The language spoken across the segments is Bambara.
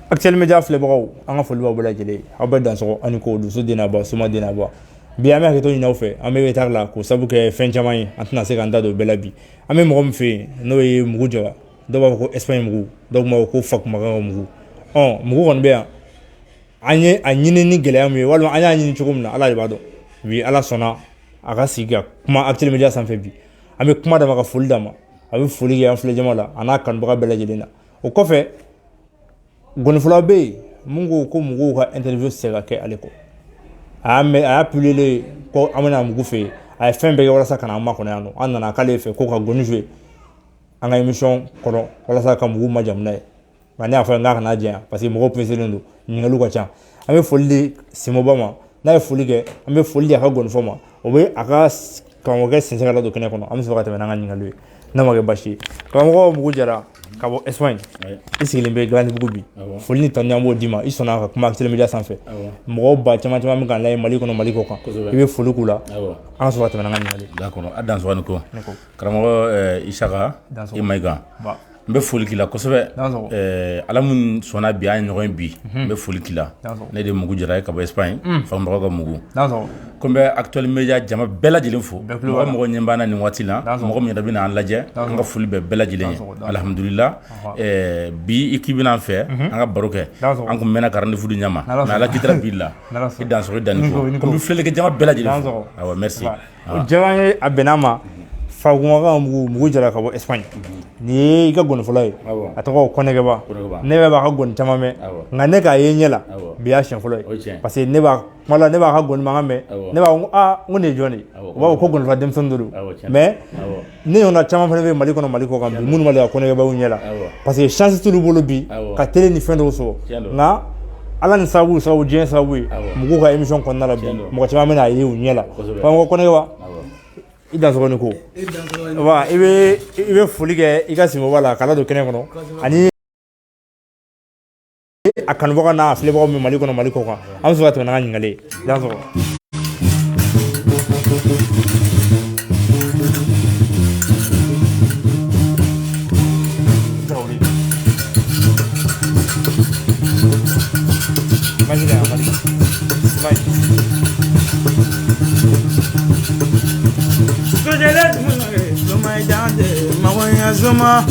Actuel média filɛbagaw an ka foli b'aw bɛɛ lajɛlen aw bɛɛ dansɔgɔ ani ko dusu denaba suma denaba bi an bɛ hakɛto ɲini aw fɛ an bɛ retard la k'o sabu kɛ fɛn caman ye an tɛna se k'an da don bɛɛ la bi an bɛ mɔgɔ min fɛ yen n'o ye Mugu Jara dɔw b'a fɔ ko Espagne Mugu dɔw b'a fɔ ko Fakumakan Mugu Mugu kɔni bɛ yan an ye a ɲini ni gɛlɛya min ye walima an y'a ɲini cogo min na Ala de b'a dɔn bi Ala sɔnna a ka sigi ka kuma actuel média sanfɛ bi an bɛ kuma d'a ma ka foli d'a ma a bɛ foli kɛ an filɛ jama la a n'a kanubaga bɛɛ lajɛlen na o kɔfɛ gɔnifɔla bɛ yen mun ko Mugu ka interview se ka kɛ ale kɔ a y'a publié ko an bɛna Mugu fɛ yen a ye fɛn bɛɛ kɛ walasa ka na an makɔnɔ yan nɔ an nana k'ale fɛ ko ka gɔni jouer an ka émission kɔnɔ walasa ka Mugu majamu n'a ye nka ne y'a fɔ n k'a kana jɛn parce que mɔgɔw presselen don ɲininkaliw ka ca an bɛ foli di Simoba ma n'a ye foli kɛ an bɛ foli di a ka gɔnifɔ ma o bɛ a ka karamɔgɔkɛ sɛnsɛn ka ladon kɛnɛ kɔnɔ an bɛ sɔrɔ ka tɛmɛ n'an ka ɲininkaliw ye n'a ma kɛ baasi ye karamɔgɔ Mugu Jara ka bɔ Espagne i sigilen bɛ Galandebougou bi foli ni tanu an b'o d'i ma i sɔnna ka kuma actuel média sanfɛ mɔgɔw ba caman bɛ k'an lajɛ Mali kɔnɔ Mali kɔ kan i bɛ foli k'u la an ka sɔrɔ ka tɛmɛ n'an ka ɲininkali ye. D'accord a dansɔgɔ ni ko karamɔgɔ Isaka i Mayiga n bɛ foli k'i la kosɛbɛ Ala mun sɔnna bi an ye ɲɔgɔn bi n bɛ foli k'i la ne de Mugu Jara ye ka bɔ Espagne Fakumabagaw ka Mugu ko n bɛ actuel média jama bɛɛ lajɛlen fo mɔgɔ ɲɛ b'an na nin waati la mɔgɔ min yɛrɛ bɛ n'an lajɛ an ka foli bɛ bɛɛ lajɛlen ye alhamdulillah bi i k'i bɛna an fɛ an ka baro kɛ an kun mɛnna ka rendez-vous di ɲama mais Ala kitira bi la i dansɔgɔ i danni ko n bɛ filɛli kɛ jama bɛɛ lajɛlen fo awɔ merci jama ye a bɛnna ma Fakumakan Mugu Jara ka bɔ Espagne ni ye i ka gɔnifɔla ye a tɔgɔ Kɔnɛgɛba ne bɛɛ b'a ka gɔni caman mɛn nka ne k'a ye ɲɛ la bi y'a siɲɛ fɔlɔ ye parce que ne b'a kuma la ne b'a ka gɔni mankan mɛn ne b'a fɔ n ko nin ye jɔn de ye u b'a fɔ ko gɔnifɔla denmisɛnnin de don mais ne ɲɔgɔnna caman fana bɛ Mali kɔnɔ Mali kɔ kan bi minnu ma deli ka Kɔnɛgɛba ɲɛ la parce que chance t'olu bolo bi ka télé ni fɛn dɔw sɔrɔ nka Ala ni sababu diɲɛ sababu ye Mugu ka émission kɔnɔna la bi mɔgɔ caman bɛna a ye u ɲɛ la Kɔnɛgɛba i dansɔgɔ ni ko i bɛ foli kɛ i ka Simoba la k'a ladon kɛnɛ kɔnɔ ani a kanubaga n'a filɛbagaw min Mali kɔnɔ Mali kɔ kan an bɛ sɔrɔ ka tɛmɛ n'an ka ɲininkali ye dansɔgɔ. Zuma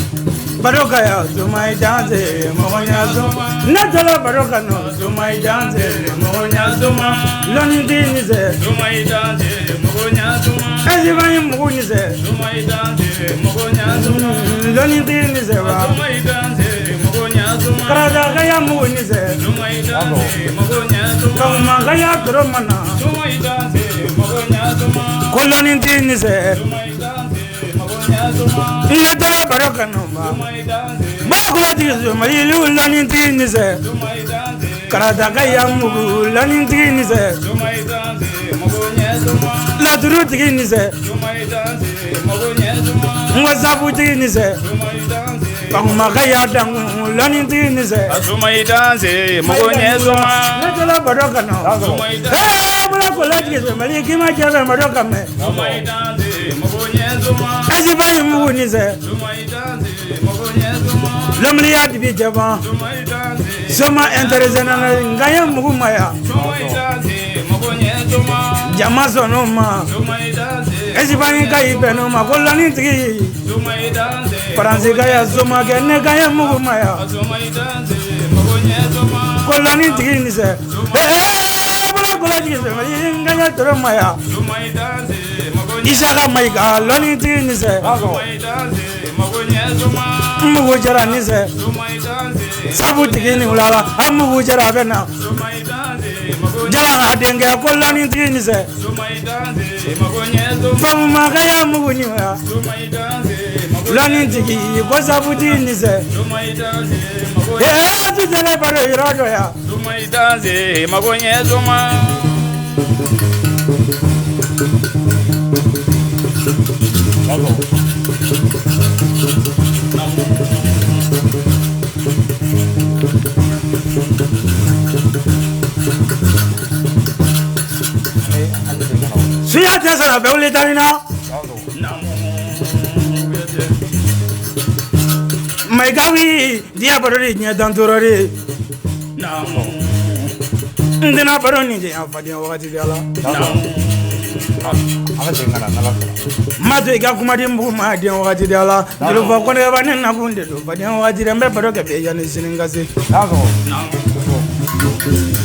baroka ya Zuma idanze mogonya Zuma natala baroka no Zuma idanze mogonya Zuma loni dinize Zuma idanze mogonya Zuma ezibani mugunize Zuma idanze mogonya Zuma loni dinize wa Zuma idanze mogonya Zuma karada gaya mugunize Zuma idanze mogonya Zuma kama gaya kromana Zuma idanze mogonya Zuma koloni dinize Zuma natala baroka no bakula tizo malilu lani tinize karada gaya mugu lani tinize la duru tinize ngwazabu tinize bakuma gaya dangu lani tinize azuma idanze mugonye zuma natala baroka no bakula tizo maliki majaba baroka me azuma idanze mugonye zuma azibani mugunize zuma idanze mugonye zuma lamliya dibi jaba zuma idanze zuma interesena ngaya mugumaya zuma idanze mugonye zuma jama sonoma zuma idanze azibani kai beno makolani tigi zuma idanze faransi gaya zuma gene gaya mugumaya zuma idanze mugonye zuma kolani tigi nise bala tigi zuma ngaya toromaya zuma idanze Isaka Mayiga loni tinize Mugu Jara nize sabu tigini ulala Mugu Jara bena Jala adenge ko loni tinize Fakumaka ya Mugu niwa loni tigi ko sabu tinize titele baro irado ya Zuma idanze magonye zuma Suya tesa be uli tanina Maigawi dia barori nya danturori Ndina baro ni je an faden wakati de ala mato i ka kumaden bugu ma den wakati de ala jelo fa kone ba ne na kunde do faden wakati de mbe baro ke be ya ni sinin gase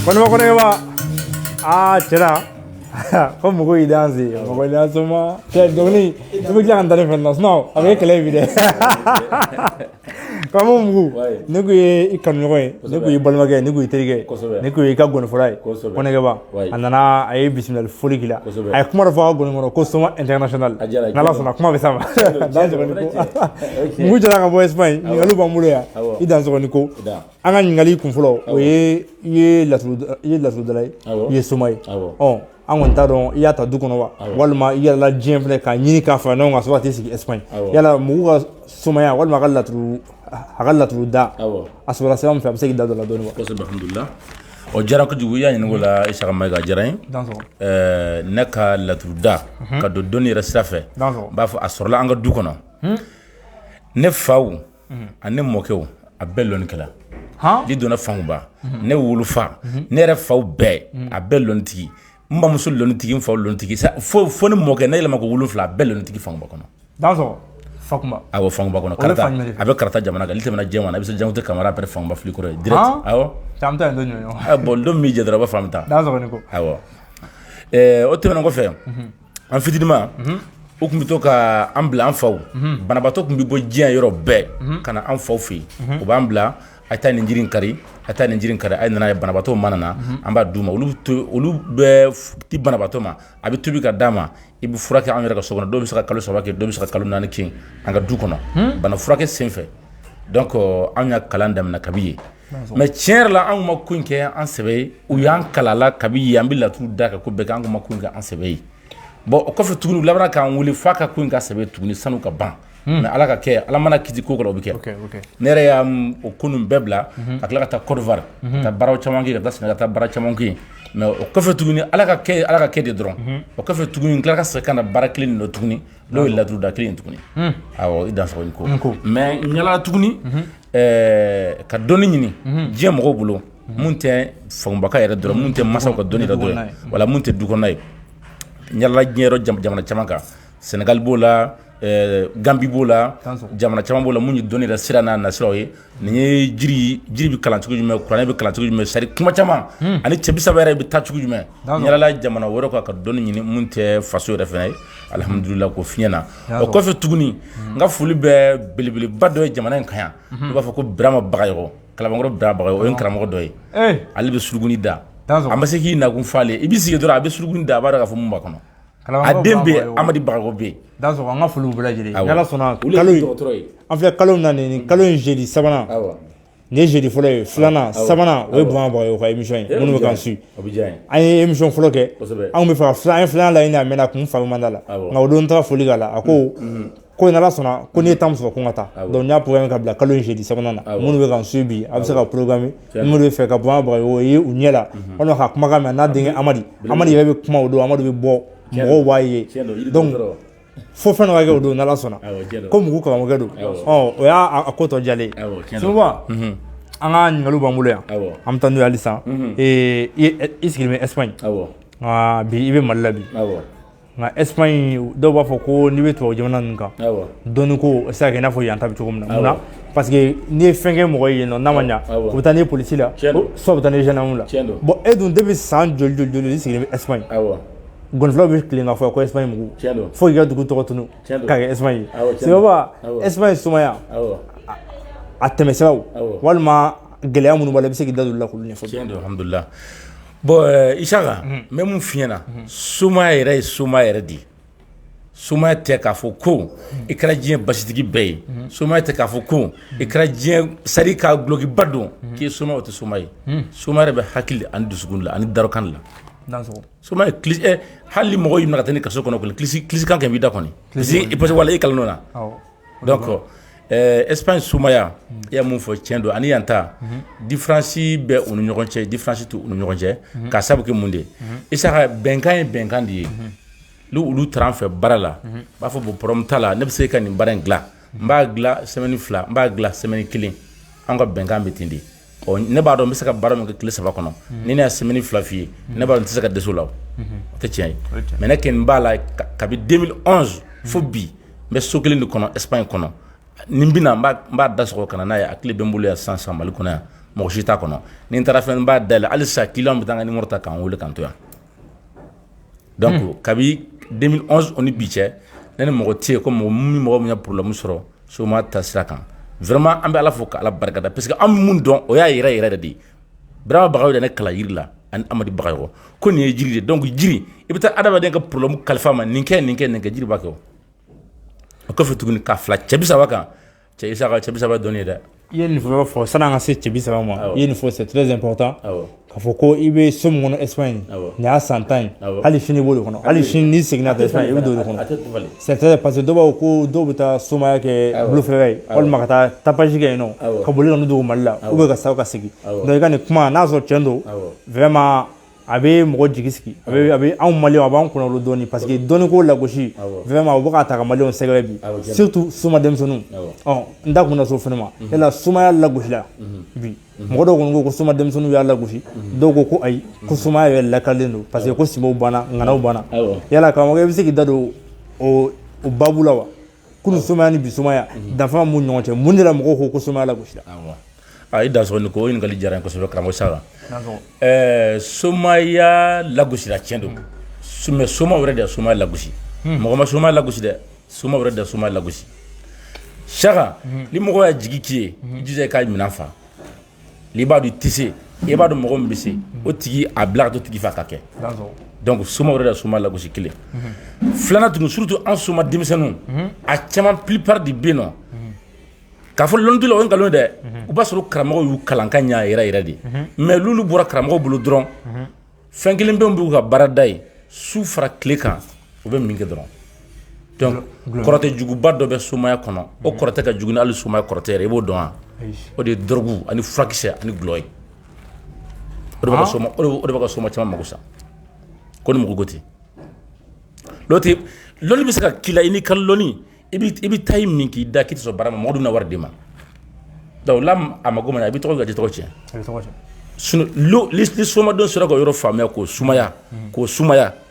kone ba cera ko mugo i danse mugo da soma te doni ibe kila andane fenna snow avec kele vide kamo mugo ne ko i kanu ko ne ko i balmage ne ko i terige ne ko i ka gon furai kone ba andana ay bismillah foli kila ay kuma rafa gon ngoro ko soma international nala sona kuma be sama danse ko mugo jara ka bo Espagne ni galu ba mulo ya i danse ko ni ko anga ngali kun folo o ye latru dalai ye somay an kɔni t'a dɔn i y'a ta du kɔnɔ wa walima i yɛlɛla diɲɛ filɛ k'a ɲini k'a fara ɲɔgɔn kan sɔrɔ a tɛ sigi Espagne yala mugu ka somaya walima a ka laturu da a sɔrɔla sɛbɛn min fɛ a bɛ se k'i da dɔ la dɔɔni wa. kosɛbɛ alhamdulilah o diyara kojugu i y'a ɲininka o la Isaka Mayiga diyara n ye ne ka laturu da ka don dɔnni yɛrɛ sira fɛ n b'a fɔ a sɔrɔla an ka du kɔnɔ ne faw ani mɔkɛw a bɛɛ lɔnnikɛla n'i donna fankuba ne wolofa ne yɛrɛ faw bɛɛ a bɛɛ lɔnnitigi n bamuso lɔnnitigi n faw lɔnnitigi fo ne mɔkɛ ne yɛlɛma ko 7 a bɛɛ lɔnnitigi fankuba kɔnɔ Fakumba awɔ fankuba kɔnɔ karata a bɛ karata jamana kan n'i tɛmɛna jɛman na i bɛ se Jangote Kamara après fankuba fili kɔrɔ ye direct awɔ an bɛ taa nin dɔ ɲɔgɔn bon don min jɛ dɔrɔn a b'a fɔ an bɛ taa awɔ o tɛmɛnen kɔfɛ an fitininma o tun bɛ to ka an bila an faw banabaatɔ tun bɛ bɔ diɲɛ yɔrɔ bɛɛ ka na an faw fɛ yen u b'an bila a taa nin jiri in kari a taa nin jiri in kari a ye nana ye banabaatɔ mana na an b'a d'u ma olu bɛ di banabaatɔ ma a bɛ tobi ka d'a ma i bɛ furakɛ an yɛrɛ ka so kɔnɔ dɔw bɛ se ka kalo 3 kɛ dɔw bɛ se ka kalo 4 kɛ an ka du kɔnɔ bana furakɛ senfɛ donc an y'a kalan daminɛ kabi yen mais tiɲɛ yɛrɛ la anw ma ko in kɛ an sɛbɛ ye u y'an kalala kabi yen an bɛ laturu da kan ko bɛɛ kɛ an ma ko in kɛ an sɛbɛ ye bon o kɔfɛ tuguni u labanna k'an wele f'a ka ko in ka sɛbɛ tuguni sanu ka ban mais ala ka kɛ ala mana kiti ko kɔrɔ o bɛ kɛ ne yɛrɛ y'a o ko ninnu bɛɛ bila ka tila ka taa Côte d'Ivoire ka taa baaraw caman kɛ ka taa Sénégal ka taa baara caman kɛ mais o kɔfɛ tuguni ala ka kɛ de dɔrɔn o kɔfɛ tuguni n tila ka segin ka na baara kelen nin dɔ tuguni n'o ye laturu da kelen tuguni awɔ i dansɔgɔ ni ko mais n yala tuguni ka dɔnni ɲini diɲɛ mɔgɔw bolo mun tɛ fangubaka yɛrɛ dɔrɔn mun tɛ masaw ka dɔnni yɛrɛ dɔrɔn wala mun tɛ du kɔnɔna ye n yala diɲɛ yɔrɔ jamana caman kan Sénégal b'o la Gambie b'o la jamana caman b'o la mun ye dɔnni yɛrɛ sira n'a nasiraw ye nin ye jiri bɛ kalan cogo jumɛn kuranɛ bɛ kalan cogo jumɛn sari kuma caman ani cɛ 30 yɛrɛ bɛ taa cogo jumɛn n yala jamana wɛrɛw kan ka dɔnni ɲini mun tɛ faso yɛrɛ fɛnɛ ye alhamdulillah ko fiɲɛ na o kɔfɛ tuguni n ka foli bɛ belebeleba dɔ ye jamana in kan yan i b'a fɔ ko Birama Bagayogo Kalabankɔrɔ Birama Bagayogo o ye n karamɔgɔ dɔ ye ale bɛ suruguni da a ma se k'i nakun f'ale i b'i sigi dɔrɔn a bɛ suruguni da a b'a dɔn k'a fɔ mun b'a kɔnɔ a den bɛ yen Amadi Bagayogo bɛ yen dansɔgɔ an ka foliw bɛɛ lajɛlen n'ala sɔnna kalo in an filɛ kalo min na nin kalo in jeudi sabanan nin ye jeudi fɔlɔ ye filanan sabanan o ye Birama Bagayogo ka émission ye minnu bɛ k'an suit an ye émission fɔlɔ kɛ an bɛ fɛ ka an ye filanan laɲini a mɛnna kun faamu man da la nka o don n taara foli k'a la a ko n'ala sɔnna ko n'i ye temps sɔrɔ ko n ka taa donc n y'a programme ka bila kalo in jeudi sabanan na minnu bɛ k'an suit bi a bɛ se ka programme minnu bɛ fɛ ka Birama Bagayogo ye u ɲɛ la walima ka kumakan mɛn n'a denkɛ Amadi yɛrɛ bɛ kuma o don Amadi bɛ bɔ mɔgɔw b'a ye donc fo fɛn dɔ ka kɛ o don n'ala sɔnna ko mugu karamɔgɔkɛ don o y'a ko tɔ jalen souvent an ka ɲininkaliw b'an bolo yan an bɛ taa n'o ye halisa i sigilen bɛ Espagne nka bi i bɛ Mali la bi nka Espagne dɔw b'a fɔ ko n'i bɛ tubabu jamana ninnu kan dɔnni ko o bɛ se ka kɛ i n'a fɔ yan ta bɛ cogo min na mun na parce que n'i ye fɛn kɛ mɔgɔ ye yen nɔ n'a ma ɲa u bɛ taa n'i ye polisi la soit u bɛ taa n'i ye gendarme la bon e dun depuis san joli i sigilen bɛ Espagne gonflaw bɛ tilen ka fɔ ko Espagne mugu fo k'i ka dugu tɔgɔ tunu k'a kɛ Espagne ye c'est pas Espagne sumaya a tɛmɛsiraw walima gɛlɛya minnu b'a la i bɛ se k'i da don la k'olu ɲɛfɔ tiɲɛ don alhamdulillah bon Isaka n bɛ mun f'i ɲɛna sumaya yɛrɛ ye sumaya yɛrɛ de ye sumaya tɛ k'a fɔ ko i kɛra diɲɛ basitigi bɛɛ ye sumaya tɛ k'a fɔ ko i kɛra diɲɛ sari ka dulokiba don k'i ye sumaya o tɛ sumaya ye sumaya yɛrɛ bɛ hakili ani dusukun la ani darokan la soma hali mɔgɔ y'i minɛ ka taa ni kaso kɔnɔ kɔni kilisi kan kɛ b'i da kɔni parce que wala i kalan n'o na donc Espagne sumaya i y'a mun fɔ tiɲɛ don ani yan ta différence bɛ u ni ɲɔgɔn cɛ différence t'u ni ɲɔgɔn cɛ k'a sabu kɛ mun de ye Isaka bɛnkan ye bɛnkan de ye n'olu taara an fɛ baara la b'a fɔ bon problème t'a la ne bɛ se ka nin baara in dilan n b'a dilan semaine 2 n b'a dilan semaine 1 an ka bɛnkan bɛ ten de ne b'a dɔn n bɛ se ka baara min kɛ tile 3 kɔnɔ ni ne ye semaine 2 f'i ye ne b'a dɔn n tɛ se ka dɛsɛ o la o tɛ tiɲɛ ye mais ne kɔni b'a la kabi 2011 fo bi n bɛ so kelen de kɔnɔ Espagne kɔnɔ ni n bɛna n b'a da sɔgɔ ka na n'a ye a tile bɛ n bolo yan sisan Mali kɔnɔ yan mɔgɔ si t'a kɔnɔ ni n taara fɛn n b'a dayɛlɛ hali sisan client bɛ taa n ka numéro ta k'an wele k'an to yan donc kabi 2011 o ni bi cɛ ne ni mɔgɔ tɛ yen ko mɔgɔ min ye problème sɔrɔ chômage ta sira kan vraiment an bɛ Ala fo k'Ala barikada parce que an bɛ mun dɔn o y'a yɛrɛ yɛrɛ de ye Birama Bagayogo de ne kalan yiri la ani Amadi Bagayogo ko nin ye jiri de donc jiri i bɛ taa adamaden ka problème kalifa ma nin kɛ jiri b'a kɛ o kɔfɛ tuguni ka fila cɛ 30 kan cɛ Isaka cɛ 30 dɔnni ye dɛ i ye nin fɔ sani an ka se cɛ 30 ma i ye nin fɔ c'est très important k'a fɔ ko i bɛ so min kɔnɔ Espagne nin y'a san 10 ye hali sini i b'o de kɔnɔ hali sini n'i seginna ta Espagne i bɛ don o de kɔnɔ c'est très parce que dɔw b'a fɔ ko dɔw bɛ taa somaya kɛ bolofɛrɛ ye walima ka taa tapage kɛ yen nɔ ka boli ka n'u dogo Mali la ou bien ka sa ka segin donc i ka nin kuma n'a sɔrɔ tiɲɛ don vraiment a bɛ mɔgɔ jigi sigi a bɛ anw Maliyɛnw a b'an kunna olu dɔɔni parce que dɔnni ko lagosi vraiment u bɛ ka ta ka Maliyɛnw sɛgɛrɛ bi surtout soma denmisɛnninw n da kun na so fɛnɛ ma yala sumaya lagosila bi mɔgɔ dɔw kɔni ko soma denmisɛnninw y'a lagosi dɔw ko ayi ko sumaya yɛrɛ lakalen don parce que ko simaw banna ŋanaw banna yala karamɔgɔ i bɛ se k'i da don o babu la wa kunun sumaya ni bi sumaya danfara mun ɲɔgɔn cɛ mun de la mɔgɔw ko sumaya lagosila i da sɔrɔ nin ko o ɲininkali diyara n ye kosɛbɛ karamɔgɔ Saka somaya lagosira tiɲɛ don mais soma wɛrɛ de ye somaya lagosi mɔgɔ ma somaya lagosi dɛ soma wɛrɛ de ye somaya lagosi Saka ni mɔgɔ y'a jigi k'i ye i jija i k'a minɛn fa n'i b'a dɔn i tɛ se i b'a dɔn mɔgɔ min bɛ se o tigi a bila ka to tigi fɛ a ka kɛ donc soma wɛrɛ de ye somaya lagosi kelen filanan tuguni surtout an soma denmisɛnninw a caman plupart de bɛ yen nɔ k'a fɔ lɔnnitila o ye nkalon dɛ u b'a sɔrɔ karamɔgɔw y'u kalan ka ɲɛ yɛrɛ de mais l'olu bɔra karamɔgɔw bolo dɔrɔn fɛn kelen bɛ b'u ka baarada ye su fara tile kan u bɛ min kɛ dɔrɔn donc kɔrɔtɛ juguba dɔ bɛ somaya kɔnɔ o kɔrɔtɛ ka jugu ni hali somaya kɔrɔtɛ yɛrɛ i b'o dɔn wa o de ye dɔrɔgu ani furakisɛ ani gulɔ ye o de b'a ka soma caman mago sa ko ni mɔgɔ ko ten lɔnni bɛ se ka k'i la i n'i ka lɔnni i bɛ taa i min k'i da k'i tɛ sɔn baara ma mɔgɔ dun bɛna wari d'e ma donc là a mago mana i bɛ tɔgɔ ka di tɔgɔ tiɲɛ ni somadenw sera ka yɔrɔ faamuya k'o sumaya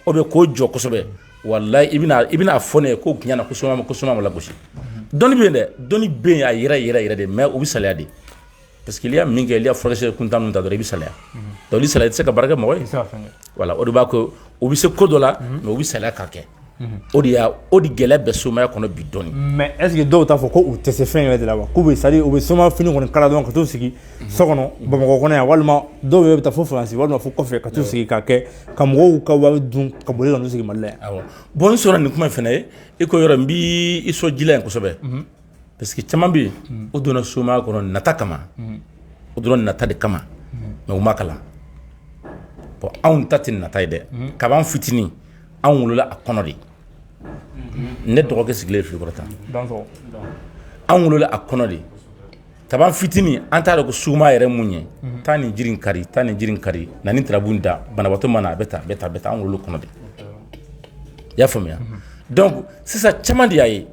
ou bien k'o jɔ kosɛbɛ walayi i bɛna fɔ ne ye ko tiɲɛ na ko soma ma lagosi dɔnni bɛ yen dɛ dɔnni bɛ yen a yɛrɛ de mais u bɛ saliya de parce que n'i y'a min kɛ n'i y'a furakisɛ kuntan ninnu ta dɔrɔn i bɛ salaya donc ni salaya i tɛ se ka baara kɛ mɔgɔ ye voilà o de b'a to u bɛ se ko dɔ la mais u bɛ salaya k'a kɛ o de gɛlɛya bɛ somaya kɔnɔ bi dɔɔni mais est ce que dɔw t'a fɔ ko u tɛ se fɛn yɛrɛ de la wa k'u bɛ c'est à dire u bɛ soma fini kɔni kala dɔrɔn ka t'u sigi so kɔnɔ Bamakɔ kɔnɔ yan walima dɔw yɛrɛ bɛ taa fo Faransi walima fo kɔfɛ ka t'u sigi k'a kɛ ka mɔgɔw ka wari dun ka boli ka n'u sigi Mali la yan bon n sɔnna nin kuma in fɛnɛ ye i ko yɔrɔ n b'i sɔn ji la yan kosɛbɛ parce que caman bɛ yen o donna somaya kɔnɔ nata kama o donna nata de kama mais u ma kalan bon anw ta tɛ nata ye dɛ kab'an fitinin anw wolola a kɔnɔ de ne dɔgɔkɛ sigilen fili kɔrɔ tan an wolola a kɔnɔ de kaban fitinin an t'a dɔn ko suma yɛrɛ mun ye taa nin jiri kari na ni tarabu da banabaatɔ mana a bɛ taa an wolola kɔnɔ de i y'a faamuya donc sisan caman de y'a ye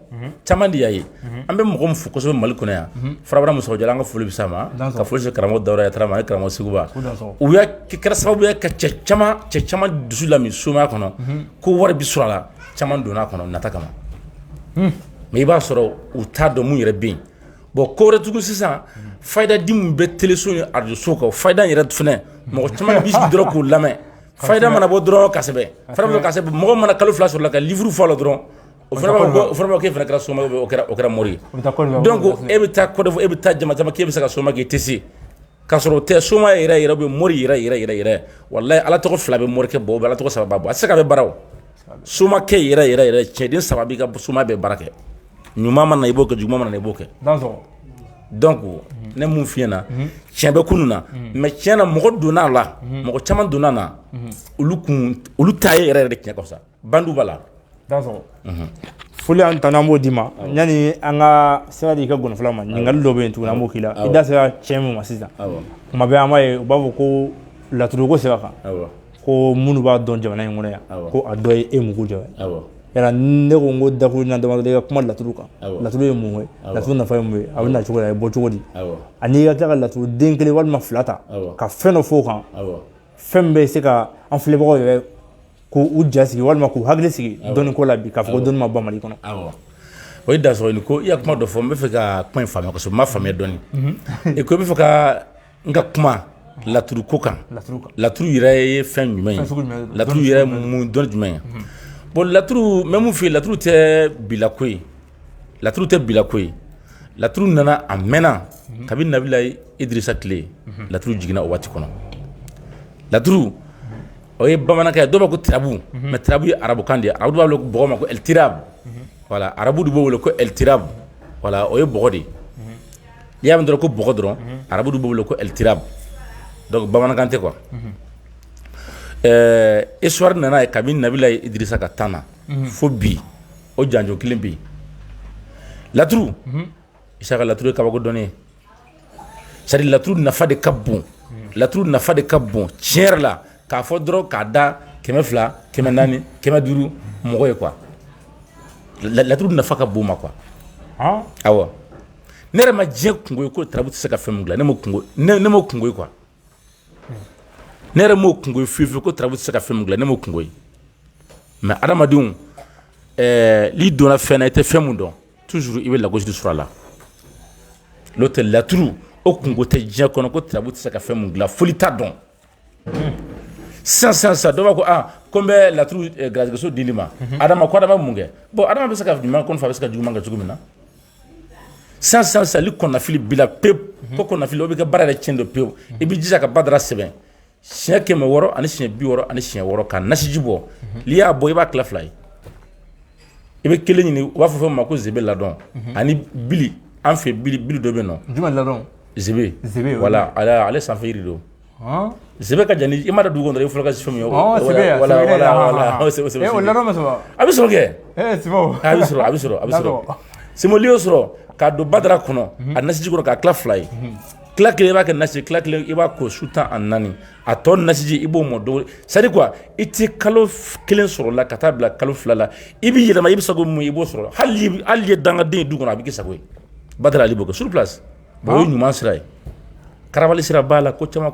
an bɛ mɔgɔ min fo kosɛbɛ Mali kɔnɔ yan Farabara Musa Jara an ka foli bɛ s'a ma ka foli se karamɔgɔ Dawuda Yatara ma ani karamɔgɔ Seguba u kɛra sababu ye ka cɛ caman dusu lami somaya kɔnɔ ko wari bi sɔrɔ a la caman donna a kɔnɔ nata kama mais i b'a sɔrɔ u t'a dɔn mun yɛrɛ bɛ yen bon ko wɛrɛ tugun sisan fayida di min bɛ teleso ni arajoso kan fayida yɛrɛ fɛnɛ mɔgɔ caman b'i sigi dɔrɔn k'o lamɛn fayida mana bɔ dɔrɔn kasɛbɛ mɔgɔ mana kalo 2 sɔrɔ la ka livre fɔ a la dɔrɔn o fana b'a k'e fana kɛra soma o kɛra mori ye donc e bɛ taa Côte d'Ivoire e bɛ taa jama k'e bɛ se ka soma k'i tɛ se k'a sɔrɔ o tɛ soma yɛrɛ bɛ mori yɛrɛ walayi ala tɔgɔ 2 bɛ morikɛ bɔ ala tɔgɔ 3 b'a bɔ a tɛ se ka bɛ baara o soma kɛ yɛrɛ cɛden 3 b'i ka soma bɛɛ baara kɛ ɲuman mana i b'o kɛ juguman mana i b'o kɛ donc ne mun f'i ɲɛna tiɲɛ bɛ kunun na mais tiɲɛ na mɔgɔ donna a la mɔgɔ caman donna na olu t'a ye yɛrɛ de tiɲɛ ka fisa bandu b'a la foli an tan an b'o d'i ma yanni an ka sira di i ka gɔnifɔla ma ɲininkali dɔ bɛ yen tuguni an b'o k'i la i da sera tiɲɛ min ma sisan kuma bɛɛ an b'a ye u b'a fɔ ko laturuko sira kan ko minnu b'a dɔn jamana in kɔnɔ yan ko a dɔ ye e mugu jɔ ye yala ne ko ngo da ko na dama de kuma laturu kan laturu ye mun ye laturu nafa ye mun ye a bɛ na cogo la a ye bɔ cogo di ani ka tila ka laturu den kelen walima fila ta ka fɛn dɔ f'o kan fɛn bɛ se ka an filɛbagaw yɛrɛ k'u jasigi walima k'u hakili sigi dɔnni ko la bi k'a fɔ ko dɔnni ma bɔ Mali kɔnɔ. O ye dasɔrɔ ni ko i ya kuma dɔ fɔ n bɛ fɛ ka kuma in faamuya kosɛbɛ n m'a faamuya dɔɔni et ko i bɛ fɛ ka n ka kuma laturu ko kan laturu yɛrɛ ye fɛn jumɛn ye laturu yɛrɛ mun dɔn jumɛn ye bon laturu mɛ mun fɛ yen laturu tɛ bilako ye laturu tɛ bilako ye laturu nana a mɛnna kabini Nabila Idirisa tile laturu jiginna o waati kɔnɔ laturu o ye bamanankan ye dɔw b'a ko tirabu mais tirabu ye arabukan de ye arabu b'a wele bɔgɔ ma ko el tirab voilà arabu de b'o wele ko el tirab voilà o ye bɔgɔ de ye n'i y'a mɛn dɔrɔn ko bɔgɔ dɔrɔn arabu de b'o wele ko el tirab donc bamanankan tɛ quoi histoire nana ye kabini Nabila Idirisa ka temps na fo bi o janjo kelen bɛ yen laturu Isaka laturu ye kabako dɔnni ye c'est à dire laturu nafa de ka bon laturu nafa de ka bon tiɲɛ yɛrɛ la k'a fɔ dɔrɔn k'a da 200 400 500 mɔgɔ ye quoi laturu nafa ka bon ma quoi awɔ ne yɛrɛ ma diɲɛ kungo ye ko tarabu tɛ se ka fɛn min dilan ne m'o kungo ye quoi ne yɛrɛ m'o kungo ye fiyewu ko tarabu tɛ se ka fɛn min dilan ne m'o kungo ye mais adamadenw n'i donna fɛn na i tɛ fɛn min dɔn toujours i bɛ lagosi de sɔrɔ a la n'o tɛ laturu o kungo tɛ diɲɛ kɔnɔ ko tarabu tɛ se ka fɛn min dilan foli t'a dɔn sisan dɔw b'a ko ko n bɛ laturu garijɛgɛso dili ma adama ko adama mun kɛ bon adama bɛ se ka ɲuman kɔni fɛ a bɛ se ka juguman kɛ cogo min na sisan ni kɔnɔnafili bila pewu ko kɔnɔnafili o bɛ kɛ baara yɛrɛ tiɲɛ dɔ pewu i b'i jija ka badara sɛbɛn siɲɛ 600 ani siɲɛ 60 ani siɲɛ 6 ka nasiji bɔ n'i y'a bɔ i b'a tila 2 ye i bɛ kelen ɲini u b'a fɔ fɛn ma ko zebe ladɔn ani bili an fɛ bili dɔ bɛ yen nɔ jumɛn ladɔn zebe voilà ale sanfɛ yiri don zebe ka jan i ma da dugu kɔnɔ i fɔlɔ ka fɛn min ye voilà a bɛ sɔrɔ kɛ a bɛ sɔrɔ simoli y'o sɔrɔ k'a don badara kɔnɔ a nasiji kɔnɔ k'a tila 2 ye tila kelen i b'a kɛ nasi tila kelen i b'a ko su 10 ani 4 a tɔ nasiji i b'o mɔ dogo c'est à dire quoi i tɛ kalo 1 sɔrɔ la ka taa bila kalo 2 la i bɛ yɛlɛma i bɛ sago mun i b'o sɔrɔ hali ye dangaden ye du kɔnɔ a bɛ k'i sago ye badara ale b'o kɛ sur place bon o ye ɲuman sira ye karabali sira b'a la ko caman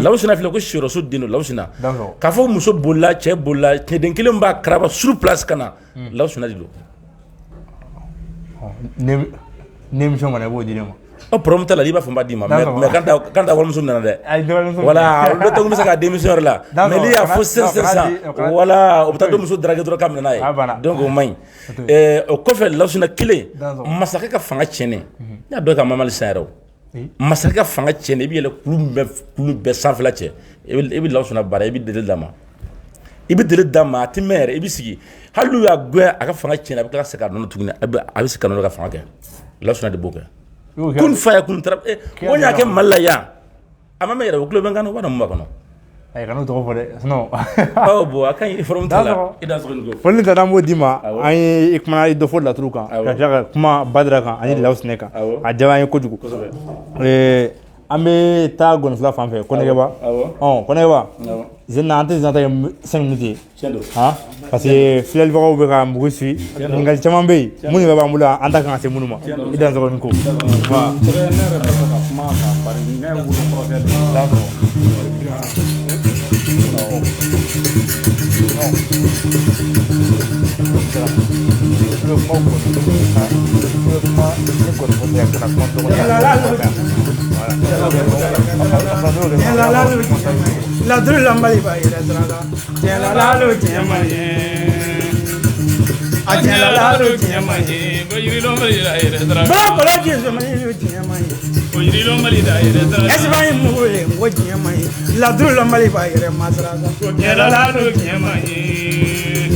Lawusina filɛ ko siyɔrɔso den don Lawusina k'a fɔ muso bolila cɛ bolila cɛden kelen b'a karaba sur place ka na Lawusina de don ne émission kɔnɔ i b'o di ne ma problème t'a la i b'a fɔ n b'a d'i ma mais kan ta walimuso nana dɛ voilà olu tɛ bɛ se ka démission yɛrɛ la mais n'i y'a fɔ sisan voilà o bɛ taa don muso darage dɔrɔn k'a minɛ n'a ye donc o man ɲi o kɔfɛ Lawusina kelen masakɛ ka fanga tiɲɛnen n y'a dɔn ka Mamadi San yɛrɛ o masakɛ ka fanga tiɲɛnen i bɛ yɛlɛ kulu bɛɛ sanfɛla cɛ i bɛ Lawusina baara i bɛ deli d'a ma a tɛ mɛn yɛrɛ i bɛ sigi hali n'u y'a goya a ka fanga tiɲɛna a bɛ tila ka segin a nɔ tuguni a bɛ se ka nɔ ka fanga kɛ Lawusina de b'o kɛ kun fa ya kun tara o y'a kɛ Mali la yan a ma mɛn yɛrɛ o tulo bɛ n kan o b'a dɔn mun b'a kɔnɔ ayi kana tɔgɔ fɔ dɛ sinon bon a ka ɲi forme t'a la i da sɔrɔ nin ko fɔli ta an b'o d'i ma an ye i kumana dɔ fɔ laturu kan ka tila ka kuma Badara kan ani Lawusina kan a diyara an ye kojugu an bɛ taa gɔnifila fan fɛ Konɛgɛba Konɛgɛba zena an tɛ zena ta kɛ 5 minutes ye parce que filɛlibagaw bɛ ka mugu suit ɲininkali caman bɛ yen minnu bɛ b'an bolo an ta kan ka se minnu ma i da sɔrɔ nin ko La dru la mali ba ira draga tela la lo tiema ye a tela la lo tiema ye bo yiri lo mali la ira draga ba ko la jesu mali lo tiema ye bo yiri lo mali la ira draga esi ba mu le ngo tiema ye la dru la mali ba ira ma draga tela la lo tiema ye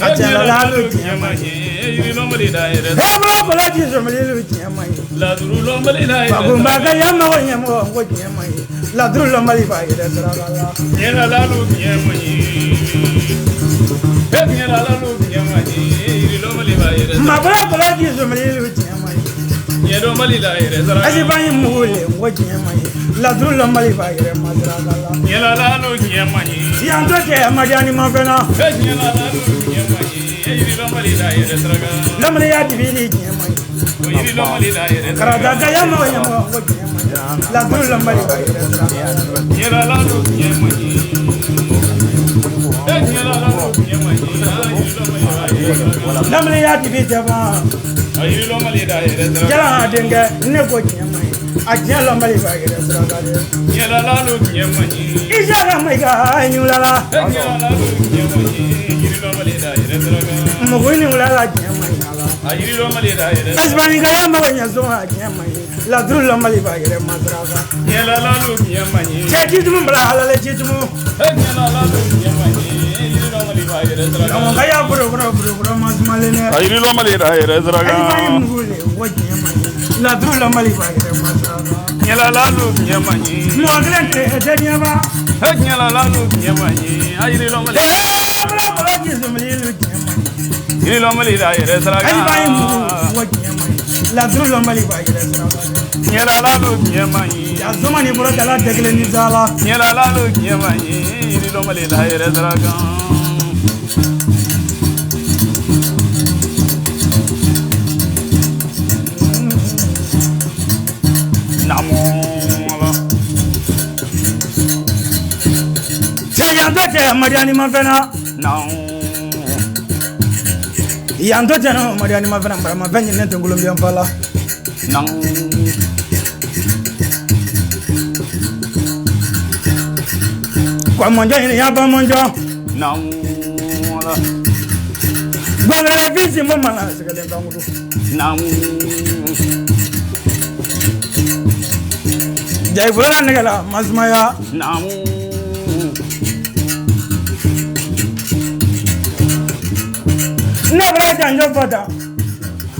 a tela la lo tiema ye yiri lo mali la ira draga ba ko la jesu mali lo tiema ye la dru lo mali la ira ba ba ga ya ma wo nyamo ngo tiema ye la dru lo mali ba ira draga la la lo tiema ye la la lo tiema ye yiri lo mali ba ira ma ba ko la jesu mali lo tiema ye Yedo Mali la ire zara. Ajibayi mule ngoje mai. La dulu Mali ba ire mazraga. Yela la no nyamani. Yanto ke Madiani mafena. Yela la no nyamani. Yedo Mali la ire zara. Lamle ya divini nyamai. Yedo Mali la ire zara. Karada ga yamo yamo ngoje mai. La dulu Mali ba ire zara. Yela la no nyamani. Yela la no nyamani. Lamle ya divini jaba. Yedo Mali la ire zara. Jala denga ne ngoje mai. Ajala Mali ba ire zara. Yela la no nyamani. Ijala mai ga nyulala. Yela la no nyamani. Yedo Mali la ire zara. Mugwini ulala nyamai ala. Yedo Mali la ire zara. Asbani ga yamo nyazoma nyamai. La dulu Mali ba ire mazraga. Yela la no nyamani. Chejitum bla halale chejitum. Yela la no nyamani. Yedo Mali la ire zara. Kamu kaya buru mazmalene. Yedo Mali la ire zara. Ajibayi mugule ngoje mai. La dulu Mali ba ire mazraga. Yela la no nyamani. Moglente edeniaba. Yela la no nyamani. Yedo Mali. Bla bla jizumli lu nyamai. Yedo Mali la ire zara. Ajibayi ngoje mai. La dulu Mali ba ire zara. Yela la no nyamani. Ya zomani buru dala degle ni zala. Yela la no nyamani. Yedo Mali la ire zara. Yantote Mariani mafena No. yantote no Mariani mafena brama venye nete ngulumbi mpala No. kwa monjo ini yaba monjo No. gwagere visi mbomala sikale kangudu No. jai fulana negala mazmaya No. nebra janjo fata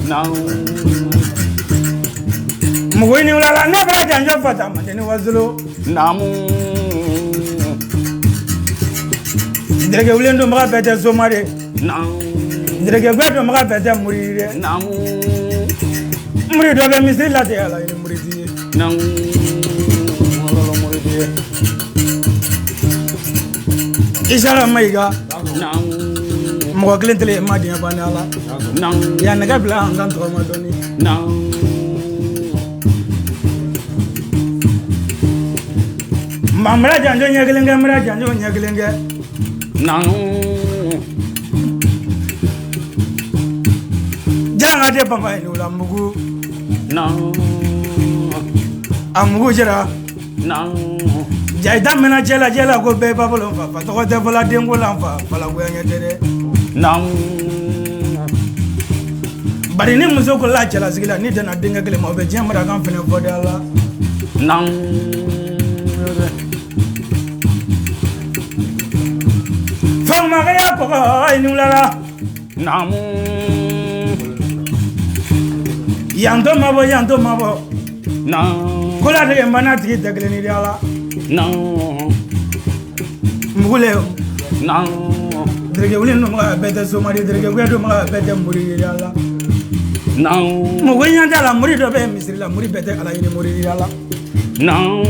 No. mugwini ulala nebra janjo fata mateni wazulu No. direge ulendo mga pete somare No. direge gwedo mga pete murire No. muri dobe misri late ala ini muriti No. isara maiga No. mɔgɔ kelen tele ma diɲɛ banni ala No. ya nɛgɛ bila an kan tɔgɔ ma dɔɔni No. ma mara janjo ɲɛ kelen kɛ mara janjo ɲɛ kelen kɛ No. janga de papa ni wula mugu No. a mugu jɛra No. jaita mɛna jɛla ko bɛɛ ba bolo fa tɔgɔ tɛ fɔla denko la fa fala goya ɲɛ tɛ dɛ No. bari ni muso ko la cɛlasigi la ni tɛna denkɛ kelen ma o bɛ diɲɛ mara kan fɛnɛ fɔ de ala No. fangmakɛya kɔkɔ ayi ni wulala No. yanto mabɔ No. ko la tigɛ mbana tigi tɛ kelen ni de ala No. mugule No. derege wuli no maga bɛɛ tɛ somadi derege goya do maga bɛɛ tɛ muri de ala No. mugu ɲanta la muri dɔ bɛ misiri la muri bɛɛ tɛ ala ɲini muri de ala No.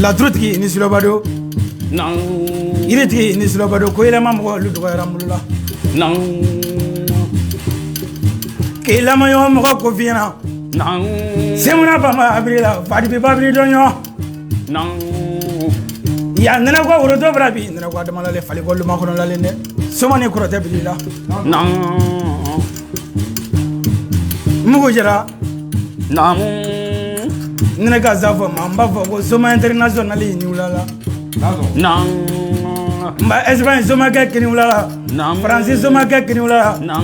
laturu tigi ni silobado No. yiri tigi ni silobado ko yɛlɛma mɔgɔ olu dɔgɔyara mulu la No. k'i lamɔ ɲɔgɔn mɔgɔ ko fiyɛna No. semuna bama abiri la fadibi babiri dɔ ɲɔ No. ya nɛnɛ ko woroto bara bi nɛnɛ ko adama lale fali ko luma kɔnɔ lalen dɛ soma ni kɔrɔtɛ bili la No. mugu jɛra No. nɛnɛ ka za fɔ ma n b'a fɔ ko soma international yi ni wula la No. n ba espagne soma kɛ kini wula la No. faransi soma kɛ kini wula la No.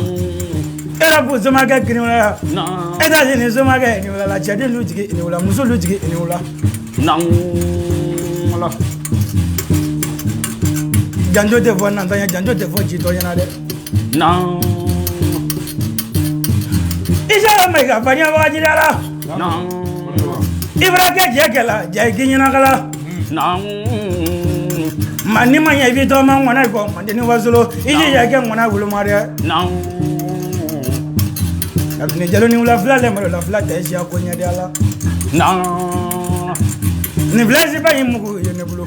Europe soma kɛ kini wula la No. États-Unis soma kɛ ni wula la cɛden lu jigi ni wula muso lu jigi ni wula No. janjo tɛ fɔ nantanya janjo tɛ fɔ jitɔ ɲɛna dɛ No. isala mai ka fariya wagati la No. ibra kɛ jɛ kɛla jɛ ki ɲɛna kala No. ma ni ma ɲɛ i bi tɔ ma ŋɔna kɔ mande ni wasolo i ji jɛ kɛ ŋɔna wuluma dɛ No. Abine jalo ni wula fila le malo la fila tɛ siya ko ɲɛdi ala ni village ba in mugu ye ne bolo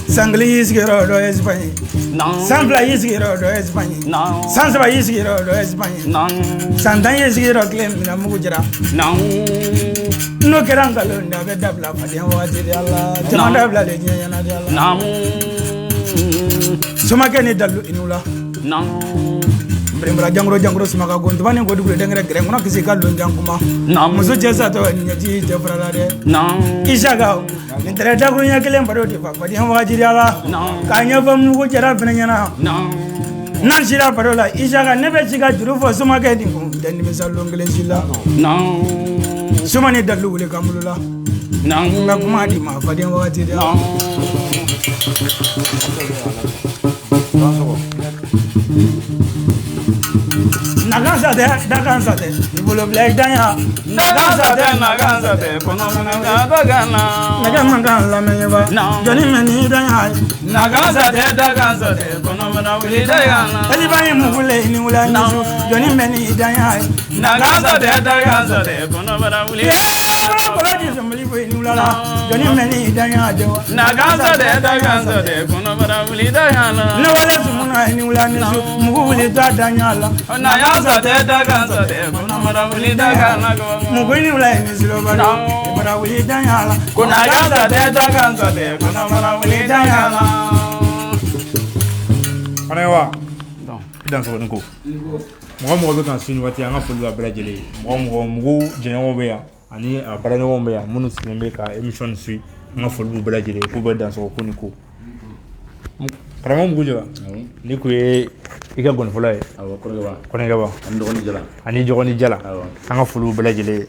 Sangli y'i sigiyɔrɔ dɔ Espagne san fila y'i sigiyɔrɔ dɔ Espagne san saba y'i sigiyɔrɔ dɔ Espagne san 10 y'i sigiyɔrɔ tile mina mugu jira n'o kɛra nkalon da bɛ dabila fadenya waati de ala jama dabila de diɲɛ ɲɛna de ala somakɛ ni dalu inu la Brembra jangro simaka gontuba ni godugu dengere gere ngona kisi ka lonjan kuma muso cɛ satɔ ɲɛji tɛ farala dɛ Isaka ni tere dakuru ɲɛ kelen baro de fa fadenya waati de ala k'a ɲɛfɔ mugu jɛra fɛnɛ ɲɛna n'an sira baro la Isaka ne bɛ si ka juru fɔ somakɛ nin kun tɛ nimisa lon kelen si la soma ni dalu wuli kan bolo la n bɛ kuma di ma fadenya waati de ala Nagansa de, ibolo blai danya. Nagansa de, kono mana dagana. Nagan la meyeba, joni meni danya. Nagansa de, kono mana wili dagana. Eli bayi mugule ni wula nisu, joni meni danya. Nagansa de, kono mana wili dagana. Kola ji somali boy ni wula, joni meni danya jawa. Nagansa de, kono mana wili dagana. Ne wala sumuna ni wula nisu, mugu wili danya la. Nagansa de, kono mana wili dagana. Mugu ni wula nisu lo bado, mana wili danya la. Nagansa de, kono mana wili danya la. Anawa. Dan so nko. Mɔgɔ bɛ kan sini waati an ka foli b'a bɛɛ lajɛlen mɔgɔ jɛɲɔgɔnw bɛ yan ani a baaraɲɔgɔnw bɛ yan minnu sigilen bɛ ka émission suit an ka foli b'u bɛɛ lajɛlen k'u bɛ dansɔgɔ ko ni ko karamɔgɔ Mugu Jara ni ko ye i ka gɔni fɔlɔ ye Kɔnɛgɛba ani Dɔgɔni Jala an ka foli b'u bɛɛ lajɛlen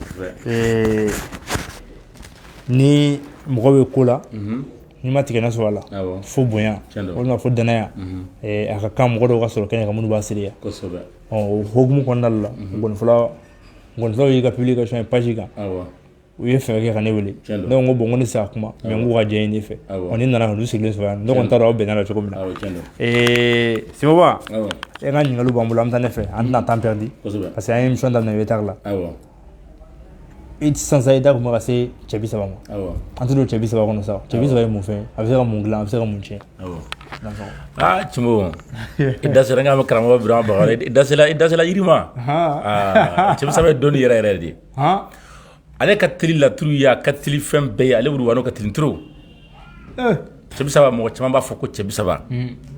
ni mɔgɔ bɛ ko la ni ma tigɛ na sɔrɔ a la fo bonya walima fo danaya a ka kan mɔgɔ dɔw ka sɔrɔ kɛnɛ kan minnu b'a sereya o hokumu kɔnɔna la gɔnifɔlaw y'i ka publication ye page kan u ye fɛɛrɛ kɛ ka ne wele ne ko n ko bon ko ne se ka kuma mais n k'u ka diya n ye fɛ ni nana ka n'u sigilen sɔrɔ yan ne kɔni t'a dɔn aw bɛnna la cogo min na Simaba e ka ɲininkaliw b'an bolo an bɛ taa ne fɛ an tɛna temps perdu parce que an ye émission daminɛ retard la sisan i da kun bɛ ka se cɛ 30 ma an tɛ don cɛ 30 kɔnɔ sa cɛ 30 ye mun fɛn a bɛ se ka mun dilan a bɛ se ka mun tiɲɛ Cimo i da sera n ka karamɔgɔ Birama Bakare i da sera yiri ma cɛ 30 ye dɔnni yɛrɛ yɛrɛ de ale ka teli laturu ye a ka teli fɛn bɛɛ ye ale wuluwa n'o ka teli trop cɛ 30 mɔgɔ caman b'a fɔ ko cɛ 30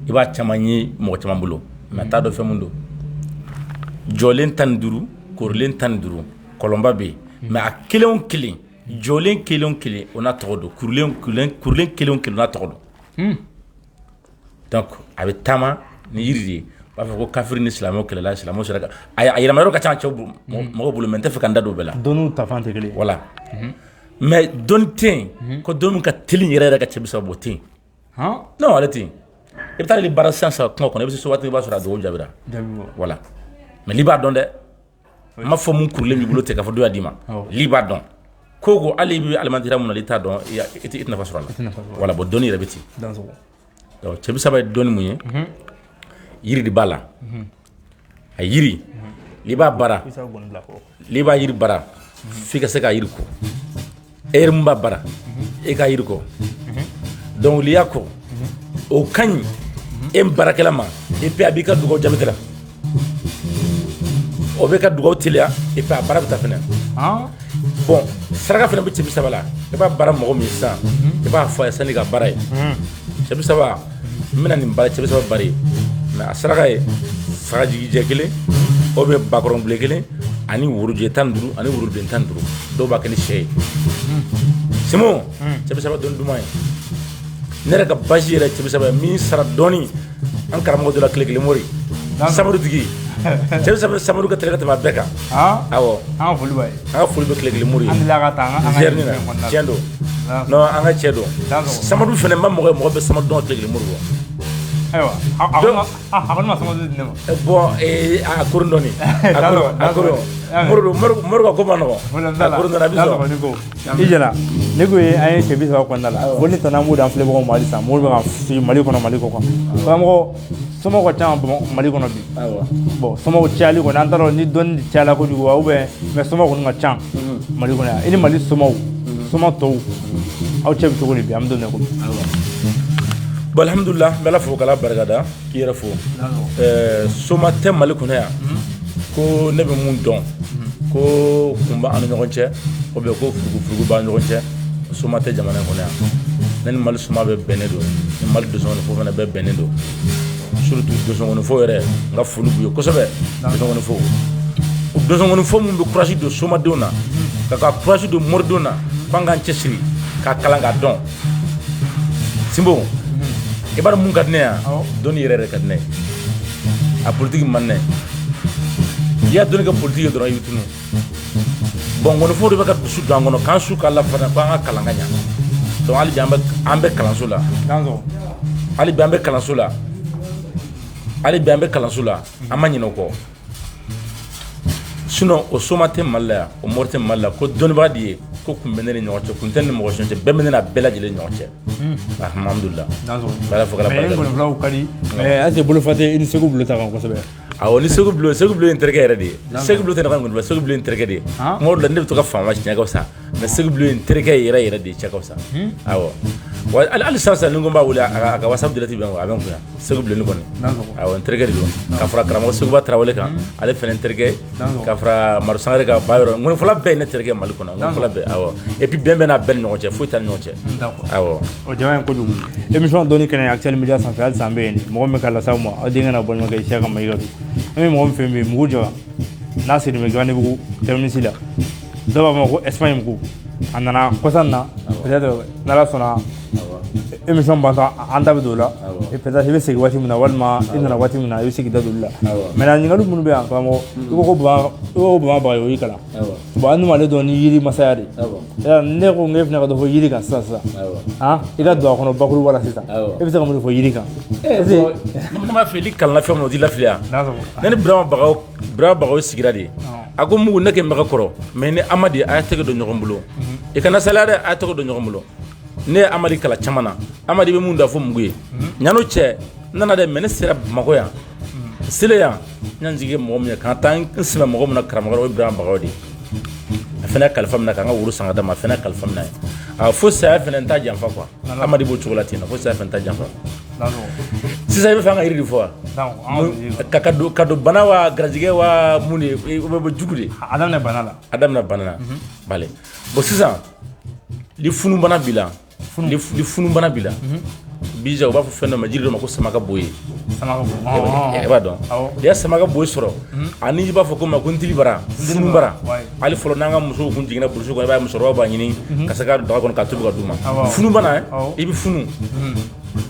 i b'a caman ye mɔgɔ caman bolo mais a t'a dɔn fɛn mun don jɔlen 15 korilen 15 kɔlɔnba bɛ yen mais a kelen o kelen jɔlen kelen o kelen o n'a tɔgɔ don kurulen kelen o kelen o n'a tɔgɔ don donc a bɛ taama ni yiri de ye u b'a fɔ ko kafiri ni silamɛw kɛlɛla silamɛw sera ka a yɛlɛmayɔrɔ ka ca cɛw mɔgɔw bolo mais n tɛ fɛ ka n da don o bɛɛ la dɔnniw tafan tɛ kelen ye voilà mais dɔnni tɛ yen ko dɔnni ka teli yɛrɛ yɛrɛ ka cɛ 30 bɔ tɛ yen non ale tɛ yen i bɛ taa ale baara sisan kuma kɔnɔ i bɛ se so waati i b'a sɔrɔ a dogo jaabira voilà mais li b'a dɔn dɛ n ma fɔ mun kurulen b'i bolo ten k'a fɔ dɔ y'a d'i ma li b'a dɔn ko hali i bɛ alimantɛriya mun na i t'a dɔn i tɛ nafa sɔrɔ a la voilà bon dɔnni yɛrɛ bɛ ten donc cɛ 30 ye dɔnni mun ye yiri de b'a la a yiri n'i b'a bara n'i b'a yiri bara f'i ka se k'a yiri kɔ e mun b'a bara e k'a yiri kɔ dɔnkiliya kɔ o ka ɲi e baarakɛla ma et puis a b'i ka dugawu jaabi kɛra o bɛ ka dugawu teliya et puis a baara bɛ taa fɛnɛ bon saraka fɛnɛ bɛ cɛ 30 la i b'a baara mɔgɔ min sisan i b'a fɔ a ye sanni ka baara ye cɛ 30 n bɛna nin baara cɛ 30 baara ye mais a saraka ye sagajigijɛ kelen o bɛ bakɔrɔn bilen kelen ani worojɛ 15 ani worobilen 15 dɔw b'a kɛ ni sɛ ye Simo cɛ 30 dɔnni duman ye ne yɛrɛ ka basi yɛrɛ cɛ 30 ye min sara dɔɔni an karamɔgɔ dɔ la tile kelen mori Samadu tigi cɛ 30 Samadu ka tɛlɛ ka tɛmɛ a bɛɛ kan awɔ an ka foli b'a ye an ka foli bɛ tile kelen mori ye an delila ka taa an ka tiɲɛ don non an ka cɛ don Samadu fɛnɛ ma mɔgɔ bɛ Samadu dɔn tile kelen mori bɔ ayiwa a kɔni ma sɔngɔ di ne ma bon a kurun dɔɔni a kurun mori ka ko ma nɔgɔ a kurun nana bi sɔrɔ i jɛna ne ko ye an ye cɛ 30 kɔnɔna la fo ni tɔnɔ an b'o d'an filɛbagaw ma halisa mori bɛ ka fili Mali kɔnɔ Mali kɔ kan karamɔgɔ somɔgɔw ka ca Mali kɔnɔ bi bon somɔgɔw cayali kɔni an t'a dɔn ni dɔnni cayala kojugu wa ou bien mais somɔgɔw kɔni ka ca Mali kɔnɔ yan i ni Mali somɔgɔw tɔw aw cɛ bɛ cogo di bi an bɛ don ne ko bon alhamdulillah n bɛ Ala fo k'Ala barikada k'i yɛrɛ fo soma tɛ Mali kɔnɔ yan ko ne bɛ mun dɔn ko kun b'an ni ɲɔgɔn cɛ ou bien ko furugu b'an ni ɲɔgɔn cɛ soma tɛ jamana in kɔnɔ yan ne ni Mali soma bɛ bɛnnen don ni Mali donsɔgɔnifɔ fana bɛ bɛnnen don surtout donsɔgɔnifɔ yɛrɛ n ka foli b'u ye kosɛbɛ donsɔgɔnifɔ donsɔgɔnifɔ min bɛ courage don somadenw na ka courage don moridenw na k'an k'an cɛsiri k'a kalan k'a dɔn Simbo i b'a dɔn mun ka di ne yan dɔnni yɛrɛ ka di ne ye a politique man ne i y'a dɔnni kɛ politique ye dɔrɔn i bɛ tunu bon ŋɔnifɔw de bɛ ka dusu don an kɔnɔ k'an su k'a lafana k'an ka kalan ka ɲa donc hali bi an bɛ kalanso la hali bi an bɛ kalanso la an ma ɲinɛ o kɔ sinon o soma tɛ Mali la yan o mori tɛ Mali la ko dɔnnibaga de ye ko kun bɛ ne ni ɲɔgɔn cɛ kun tɛ ni mɔgɔ si ɲɔgɔn cɛ bɛɛ bɛ ne n'a bɛɛ lajɛlen ni ɲɔgɔn cɛ alhamdulillah Ala fo k'Ala barika mais ngɔnifɔlaw ka di mais est-ce que bolo fa tɛ i ni Segu Bulo ta kan kosɛbɛ awɔ ni Segu Bulo ye n terikɛ yɛrɛ de ye Segu Bulo tɛ ne ka ngɔnifɔla Segu Bulo ye n terikɛ de ye kuma dɔw la ne bɛ to ka faama tiɲɛ ka fisa mais Segu Bulo ye n terikɛ yɛrɛ de ye cɛ ka fisa awɔ wa hali sisan ni n ko n b'a wele a ka WhatsApp direct bɛ n kun a bɛ n kun yan Segu Bulo ni kɔni awɔ n terikɛ de don ka fara karamɔgɔ Seguba Tarawele kan ale fana n terikɛ ka fara Madu Sangare ka ba yɔrɔ ngɔnifɔla bɛɛ ye ne terikɛ Mali kɔnɔ ngɔnifɔla bɛɛ awɔ et puis bɛn bɛ n'a bɛɛ ni ɲɔgɔn cɛ foyi t'a ni ɲɔgɔn cɛ awɔ o jama ye kojugu émission dɔnni kɛnɛ Actuel Media sanfɛ halisa an bɛ yen mɔgɔ min bɛ ka lasaw ma aw denkɛ na balimakɛ Isiyaka Mayiga don an bɛ mɔgɔ min fɛ yen bi Mugu Jara n'a siri bɛ Ganabugu terminus la dɔw b'a fɔ ko Espagne Mugu a nana kɔsa in na peut-être n'Ala sɔnna émission bantɔ an da bɛ don o la et peut-être i bɛ segin waati min na walima i nana waati min na i bɛ se k'i da don olu la mais ɲininkali minnu bɛ yan karamɔgɔ i ko Bama Bagayogo o y'i kalan bon an dun b'ale dɔn ni yiri masaya de ne ko n k'e fana ka dɔ fɔ yiri kan sisan i ka don a kɔnɔ bakuruba la sisan e bɛ se ka mun de fɔ yiri kan ne m'a fɛ i kalanna fɛn min na o t'i lafiliya ne ni Burama Bagayogo sigira de a ko Mugu ne kɛ n bɛ ka kɔrɔ mais ni Amadi a y'a tɛgɛ don ɲɔgɔn bolo i kana saliya dɛ a y'a tɛgɛ don ɲɔgɔn bolo ne ye Amadi kala caman na Amadi bɛ mun da fɔ Mugu ye ɲano cɛ n nana dɛ mais ne sera Bamakɔ yan sele yan n y'an jigi mɔgɔ min ye k'an taa n sɛbɛn mɔgɔ min na karamɔgɔ o ye Burama Bagayogo de ye a fana ye kalifa minɛ k'an ka woro san ka d'a ma a fana ye kalifa minɛ fo saya fana n t'a janfa quoi Amadi b'o cogo la ten fo saya fana n t'a janfa sisan i bɛ fɛ an ka yiri de fɔ wa ka don bana wa garijɛgɛ wa mun de ye o bɛ jugu de a daminɛ bana la bale bon sisan ni funubana b'i la ni funubana b'i la bija u b'a fɔ fɛn dɔ ma jiri dɔ ma ko samaka boye e b'a dɔn n'i ye samaka boye sɔrɔ ani i b'a fɔ ko ma ko ntilibara funubara hali fɔlɔ n'an ka musow kun jiginna burusi kɔnɔ i b'a ye musokɔrɔba b'a ɲini ka se ka daga kɔnɔ ka tobi ka d'u ma funubana i bɛ funu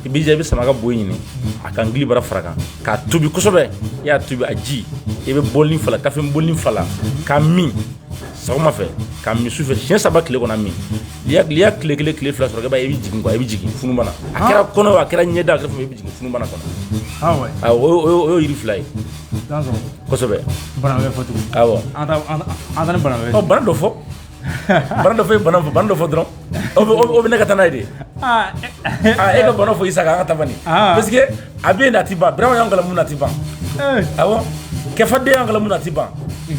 i bija i bɛ samaka boye ɲini a ka ngilibara fara kan k'a tobi kosɛbɛ i y'a tobi a ji i bɛ bɔlini fala kafin bɔlini fala k'a min sɔgɔma fɛ k'a min su fɛ siɲɛ 3 tile kɔnɔ min n'i y'a tile 1 tile 2 sɔrɔ i b'a ye i bɛ jigin quoi i bɛ jigin funubana a kɛra kɔnɔ a kɛra ɲɛda a kɛra fɛn i bɛ jigin funubana kɔnɔ o ye yiri fila ye kosɛbɛ bana bɛ fɔ tugun awɔ an taa ni bana bɛ bana dɔ fɔ ye bana dɔ fɔ dɔrɔn o bɛ ne ka taa n'a ye de e ka bana fɔ Isaka an ka taa bani parce que a bɛ yen a tɛ ban Burama y'an kalan mun na a tɛ ban awɔ kɛfaden y'an kalan mun na a tɛ ban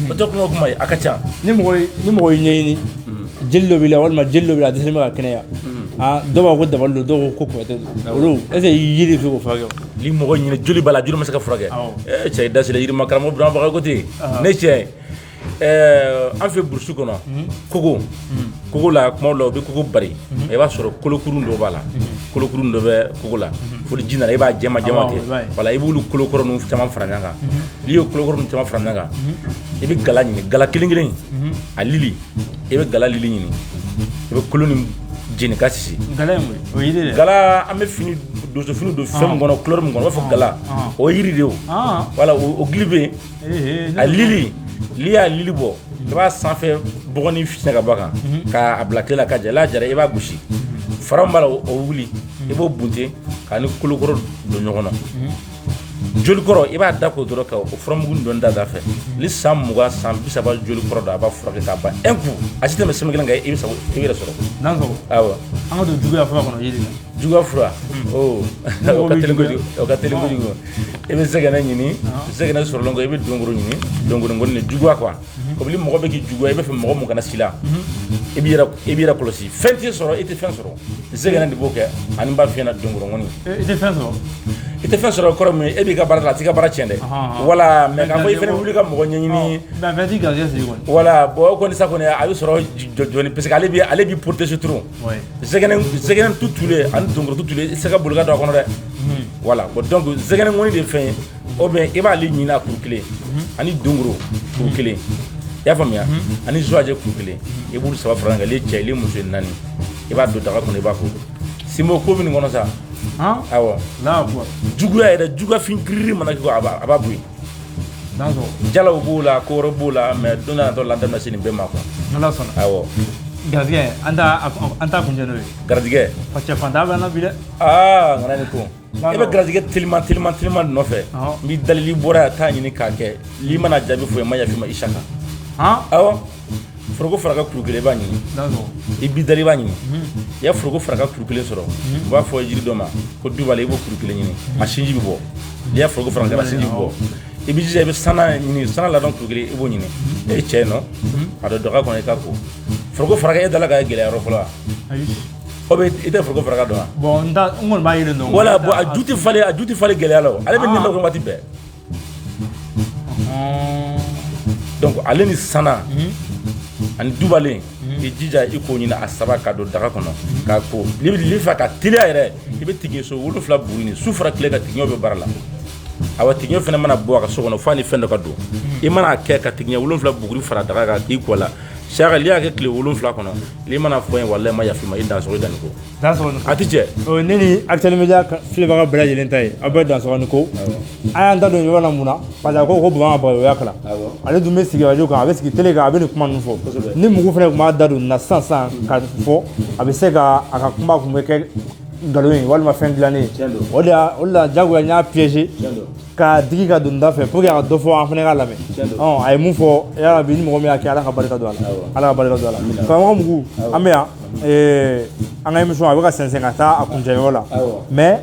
o tɛ kuma ye a ka ca ni mɔgɔ y'i ɲɛɲini jeli dɔ b'i la walima jeli dɔ b'i la a dɛsɛlen bɛ ka kɛnɛya dɔw b'a ko dabali don dɔw ko kɔkɔtɛ don olu est-ce que yiri bɛ se k'o furakɛ ni mɔgɔ ɲini joli b'a la joli ma se ka furakɛ cɛ i da sera yirima karamɔgɔ Burama Bagayogo tɛ yen ne cɛ an fɛ burusi kɔnɔ kogo la kuma dɔw la u bɛ kogo bari i b'a sɔrɔ kolokurun dɔ b'a la kolokurun dɔ bɛ kogo la fo ji nana i b'a jɛma kɛ wala i b'olu kolokɔrɔ ninnu caman fara ɲɔgɔn kan n'i y'o kolokɔrɔ ninnu caman fara ɲɔgɔn kan i bɛ gala ɲini gala kelen kelen a lili i bɛ gala lili ɲini i bɛ kolo ni jeni ka sisi gala an bɛ fini dosofini don fɛn min kɔnɔ couleur min kɔnɔ u b'a fɔ gala o ye yiri de ye o wala o gili bɛ yen a lili n'i y'a lili bɔ i b'a sanfɛ bɔgɔnin fiɲɛ ka bɔ a kan k'a bila tile la ka ja n'a jara i b'a gosi fara min b'a la o wuli i b'o bunte k'a ni kolokɔrɔ don ɲɔgɔn na joli kɔrɔ i b'a da k'o dɔrɔn ka o furamugu dɔn da fɛ ni san 20 san 30 joli kɔrɔ dɔ a b'a furakɛ k'a ban un coup a si tɛmɛ semaine kelen kan i bɛ yɛrɛ sɔrɔ awɔ an ka don juguya fura kɔnɔ yiri la juguya fura o ka teli kojugu i bɛ zɛgɛnɛ ɲini zɛgɛnɛ sɔrɔlen kɔ i bɛ dongoro ɲini dongoro ni juguya quoi kabili mɔgɔ bɛ k'i juguya i bɛ fɛ mɔgɔ mun kana si la i b'i yɛrɛ kɔlɔsi fɛn t'i sɔrɔ i tɛ fɛn sɔrɔ zɛgɛnɛ de b'o kɛ ani n b'a f'i ɲɛna dongoro ŋɔni i tɛ fɛn sɔrɔ i tɛ fɛn sɔrɔ kɔrɔ min e b'i ka baara la a t'i ka baara tiɲɛ dɛ wala mais k'a fɔ i fɛnɛ wuli ka mɔgɔ ɲɛɲini wala bon o kɔni sa kɔni a bɛ sɔrɔ jɔni parce que ale b'i protéger trop zɛgɛnɛ tu tulen ani dongoro tu tulen i tɛ se ka boli ka don a kɔnɔ dɛ voilà bon donc zɛgɛnɛ ŋɔni de fɛn ye o bien i b'ale ɲini a kuru kelen ani dongoro kuru kelen i y'a faamuya ani zuwajɛ kuru kelen i b'olu 3 fara ɲɔgɔn kan ile cɛ ile muso 4 i b'a don daga kɔnɔ i b'a ko Simon ko bɛ nin kɔnɔ sa awɔ juguya yɛrɛ juguya fin kiriri mana kɛ a b'a bɔ yen jalaw b'o la ko wɛrɛ b'o la mais don n'a natɔ la an da bɛna se nin bɛɛ ma quoi awɔ garizigɛ an t'a kuncɛ n'o ye garizigɛ cɛ fantan bɛ na bi dɛ ŋana ni ko e bɛ garizigɛ teliman nɔfɛ n b'i dalili bɔra yan t'a ɲini k'a kɛ l'i mana jaabi fɔ ye ma yafi ma Isaka awɔ foroko faraka kuru kelen i b'a ɲini i b'i dali i b'a ɲini i ya foroko faraka kuru kelen sɔrɔ u b'a fɔ jiri dɔ ma ko dubale i b'o kuru kelen ɲini a sinji bɛ bɔ n'i ya foroko faraka a sinji bɛ bɔ i b'i jija i bɛ sana ɲini sana ladɔn kuru kelen i b'o ɲini e ye cɛ ye nɔ a dɔ daga kɔnɔ i ka ko foroko faraka e dala ka gɛlɛya yɔrɔ fɔlɔ wa o bɛ i tɛ foroko faraka dɔn wa bon n kɔni b'a yelen dɔn wala bon a ju tɛ falen gɛlɛya la o ale bɛ nɛmɛ waati bɛɛ donc ale ni sana ani dubalen i jija i k'o ɲini a 3 ka don daga kɔnɔ k'a ko n'i bɛ fɛ ka teliya yɛrɛ i bɛ tigɛ so 7 buguri su fara tile ka tigɛw bɛ baara la awa tigɛ fana mana bɔ a ka so kɔnɔ f'a ni fɛn dɔ ka don i mana kɛ ka tigɛ 7 buguri fara daga kan k'i kɔ la saka n'i y'a kɛ tile 7 kɔnɔ n'i mana fɔ yen walahi ma yafi ma i dansɔgɔ i danni ko a ti cɛ ne ni Actuel Media filɛbaga bɛɛ lajɛlen ta ye aw bɛ dansɔgɔ ni ko an y'an da don yɔrɔ la mun na parce que ko Bama Bagayogo y'a kalan ale dun bɛ sigi radio kan a bɛ sigi télé kan a bɛ nin kuma ninnu fɔ ni mugu fana tun b'a da don nin na sisan ka fɔ a bɛ se ka a ka kuma kun bɛ kɛ nkalon ye walima fɛn dilannen o de la jagoya n y'a piégé ka digi ka don da fɛ pour que a ka dɔ fɔ an fana ka lamɛn a ye mun fɔ yarabi ni mɔgɔ min y'a kɛ Ala ka barika don a la Ala ka barika don a la karamɔgɔ Mugu an bɛ yan an ka émission a bɛ ka sɛnsɛn ka taa a kuncɛyɔrɔ la mais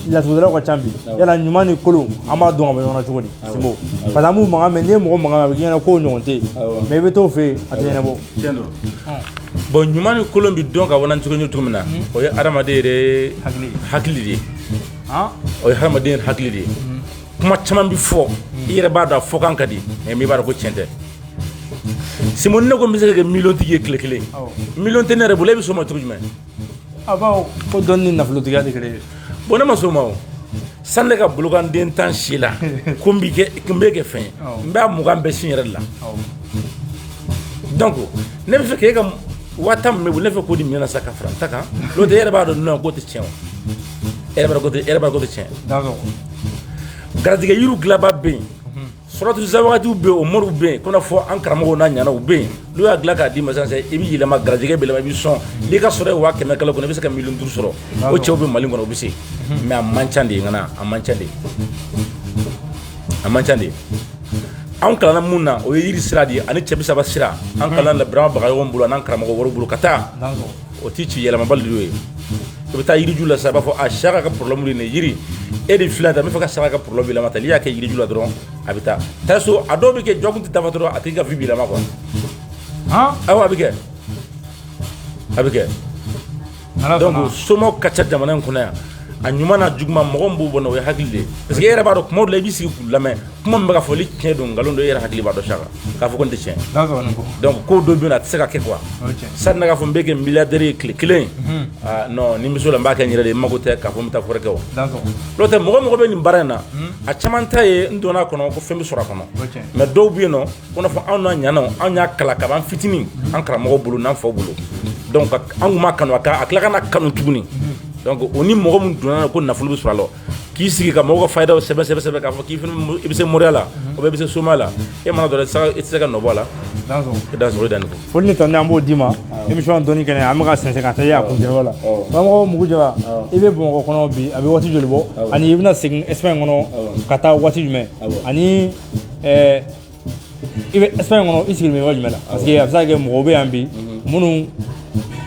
laturudalaw ka ca bi yala ɲuman ni kolon an b'a dɔn ka bɔ ɲɔgɔn na cogo di Simbo parce que an b'u mankan mɛn n'i ye mɔgɔ mankan mɛn a bɛ k'i ɲɛna k'o ɲɔgɔn tɛ yen mais i bɛ t'o fɛ yen a tɛ ɲɛnabɔ bon ɲuman ni kolon bɛ dɔn ka bɔ n'an cogo min na o ye adamaden yɛrɛ hakili de ye o ye hadamaden yɛrɛ hakili de ye kuma caman bɛ fɔ i yɛrɛ b'a dɔn a fɔ kan ka di mais i b'a dɔn ko tiɲɛ tɛ Simon ne ko n bɛ se ka kɛ miliyɔn tigi ye tile kelen miliyɔn tɛ ne yɛrɛ bolo e bɛ sɔn o ma cogo jumɛn bawo ko dɔnni ni nafolotigiya tɛ kelen ye bon ne ma sɔn o ma o sani ne ka bolokanden 10 si la ko n bɛ kɛ fɛn ye n b'a 20 bɛɛ sin yɛrɛ de la donc ne bɛ fɛ k'e ka 10 min bɛ bolo ne fɛ k'o di minɛn na sa ka fara n ta kan n'o tɛ e yɛrɛ b'a dɔn non k'o tɛ tiɲɛ o e yɛrɛ b'a dɔn k'o tɛ tiɲɛ garijɛgɛ yiriw dilanba bɛ yen suratu zawagatiw bɛ yen o moriw bɛ yen ko n'a fɔ an karamɔgɔw n'a ɲanaw bɛ yen n'u y'a dilan k'a d'i ma sisan i bɛ yɛlɛma garijɛgɛ bɛ yɛlɛma i bɛ sɔn n'i ka sɔrɔ ye 100 kalo kɔnɔ i bɛ se ka miliyɔn 5 sɔrɔ o cɛw bɛ Mali kɔnɔ o bɛ se mais a man ca de ŋana a man ca de anw kalanna mun na o ye yiri sira de ye ani cɛ 30 sira an kalanna Burama Bagayogo bolo n'an karamɔgɔ wɛrɛw bolo ka taa o tɛ ci yɛlɛmabali de ye i bɛ taa yiriju la sisan a b'a fɔ a Saka ka problème de ye nin yiri e de filɛ tan n bɛ fɛ ka Saka ka problème yɛlɛma tan n'i y'a kɛ yiriju la dɔrɔn a bɛ taa so a dɔw bɛ kɛ jɔ kun tɛ dafa dɔrɔn a tigi ka vie bɛ yɛlɛma quoi awɔ a bɛ kɛ donc somɔgɔw ka ca jamana in kɔnɔ yan a ɲuman n'a juguman mɔgɔ min b'o bɔ o ye hakili de ye parce que e yɛrɛ b'a dɔn kuma dɔ la i b'i sigi k'u lamɛn kuma min bɛ ka fɔ ni tiɲɛ don nkalon don e yɛrɛ hakili b'a dɔn Saka k'a fɔ ko nin tɛ tiɲɛ donc ko dɔ bɛ yen a tɛ se ka kɛ quoi sani ne k'a fɔ n bɛ kɛ milliardaire ye tile kelen non ni n bɛ so la n b'a kɛ n yɛrɛ de ye n mago tɛ k'a fɔ n bɛ taa furakɛ o n'o tɛ mɔgɔ bɛ nin baara in na a caman ta ye n donna a kɔnɔ ko fɛn bɛ sɔrɔ a kɔnɔ mais dɔw bɛ yen nɔ ko n'a fɔ anw n'a ɲana anw y'a kalan kaban fitinin an karamɔgɔw bolo n'an faw bolo donc an kun ma kanu a tila ka na kanu tuguni donc o ni mɔgɔ min donna ko nafolo bɛ sɔrɔ a la k'i sigi ka mɔgɔw ka faydaw sɛbɛ k'a fɔ k'i fana i bɛ se moriya la o bɛ i bɛ se soma la e mana dɔrɔn i tɛ se ka nɔ bɔ a la i da sɔrɔ i danni ko foli ni tɔnden an b'o d'i ma émission dɔnni kɛnɛ an bɛ ka sɛnsɛn ka taa a kuncɛyɔrɔ la karamɔgɔ Mugu Jara i bɛ Bamakɔ kɔnɔ bi a bɛ waati joli bɔ ani i bɛna segin Espagne kɔnɔ ka taa waati jumɛn ani i bɛ Espagne kɔnɔ i sigilen bɛ yɔrɔ jumɛn la parce que a bɛ se ka kɛ mɔgɔw bɛ yan bi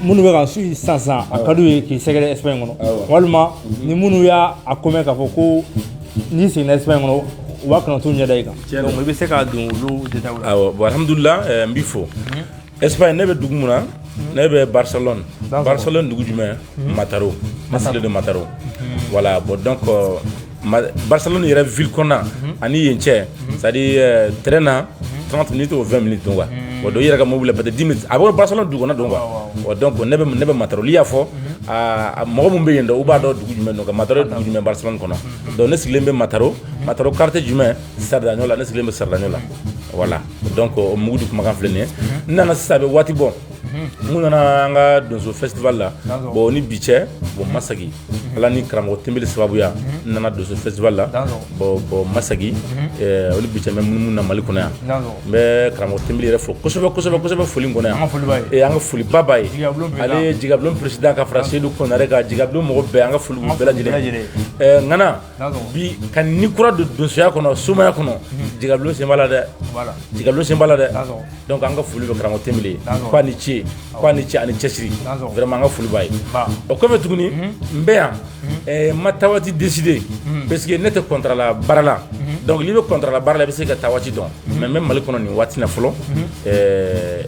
minnu bɛ ka su sisan a ka d'u ye k'i sɛgɛrɛ Espagne kɔnɔ walima ni minnu y'a ko mɛn k'a fɔ ko n'i seginna Espagne kɔnɔ u b'a kana t'u ɲɛ da i kan donc i bɛ se ka don olu détails la. awɔ bon alhamdulilah n b'i fo Espagne ne bɛ dugu mun na ne bɛ Barcelone dugu jumɛn Mataró ne de Mataró voilà bon donc Barcelone yɛrɛ ville kɔnɔna ani yen cɛ c'est à dire train na 30 minutes ou 20 minutes donc quoi bon do yɛrɛ ka mobile peut-être 10 minutes a bɛ Barcelone dugu kɔnɔ donc quoi donc ne bɛ Mataró li y'a fɔ mɔgɔ mun bɛ yen dɔ u b'a dɔn dugu jumɛn donc Mataró dugu jumɛn Barcelone kɔnɔ donc ne sigilen bɛ Mataró quartier jumɛn Sardañola ne sigilen bɛ Sardañola voilà donc Mugu du kumakan filɛ nin ye n nana sisan a bɛ waati bɔ n nana an ka donso festival la bon ni bi cɛ bon ma segi ala ni karamɔgɔ Tembeli sababuya n nana donso festival la bon ma segi o ni bi cɛ n bɛ munumunu na Mali kɔnɔ yan n bɛ karamɔgɔ Tembeli yɛrɛ fo kosɛbɛ foli in kɔnɔ yan an ka foli ba ye ale ye Jigabulon président ka fara Seydou Konare kan Jigabulon mɔgɔ bɛɛ an ka foli bɛɛ lajɛlen ŋana bi ka ni kura don donsoya kɔnɔ somaya kɔnɔ Jigabulon sen b'a la dɛ donc an ka foli bɛ karamɔgɔ Tembeli k'a ni ce ani cɛsiri vraiment an ka foli b'a ye o kɔfɛ tuguni n bɛ yan ma taa waati décidé parce que ne tɛ contrat la baara la donc n'i bɛ contrat la baara la i bɛ se ka taa waati dɔn mais n bɛ Mali kɔnɔ nin waati na fɔlɔ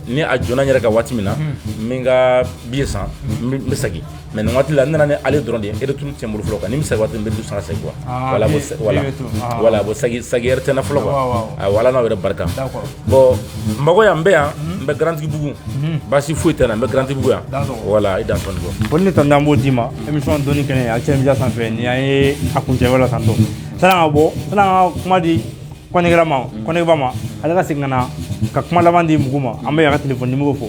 ni a jɔnna n yɛrɛ ka waati min na n bɛ n ka billet san n bɛ segin mais nin waati la n nana ni ale dɔrɔn de ye retour tɛ n bolo fɔlɔ quoi ni n bɛ segin waati min n bɛ du san ka segin quoi voilà bon sagi yɛrɛ tɛ n na fɔlɔ quoi wala n'aw yɛrɛ barika bon Bamakɔ yan n bɛ yan n bɛ Grand Bugu baasi foyi tɛ n na n bɛ Grand Bugu yan voilà i dan sɔnni bɔ foli ni tɔnden an b'o d'i ma émission dɔnni kɛnɛ Actuel Media sanfɛ ni an ye a kuncɛyɔrɔ la tantɔ san'an ka kuma di kɔnɛkɛla ma kɔnɛkɛba ma ale ka segin ka na ka kuma laban di Mugu ma an bɛ yan ka téléphone numéro fɔ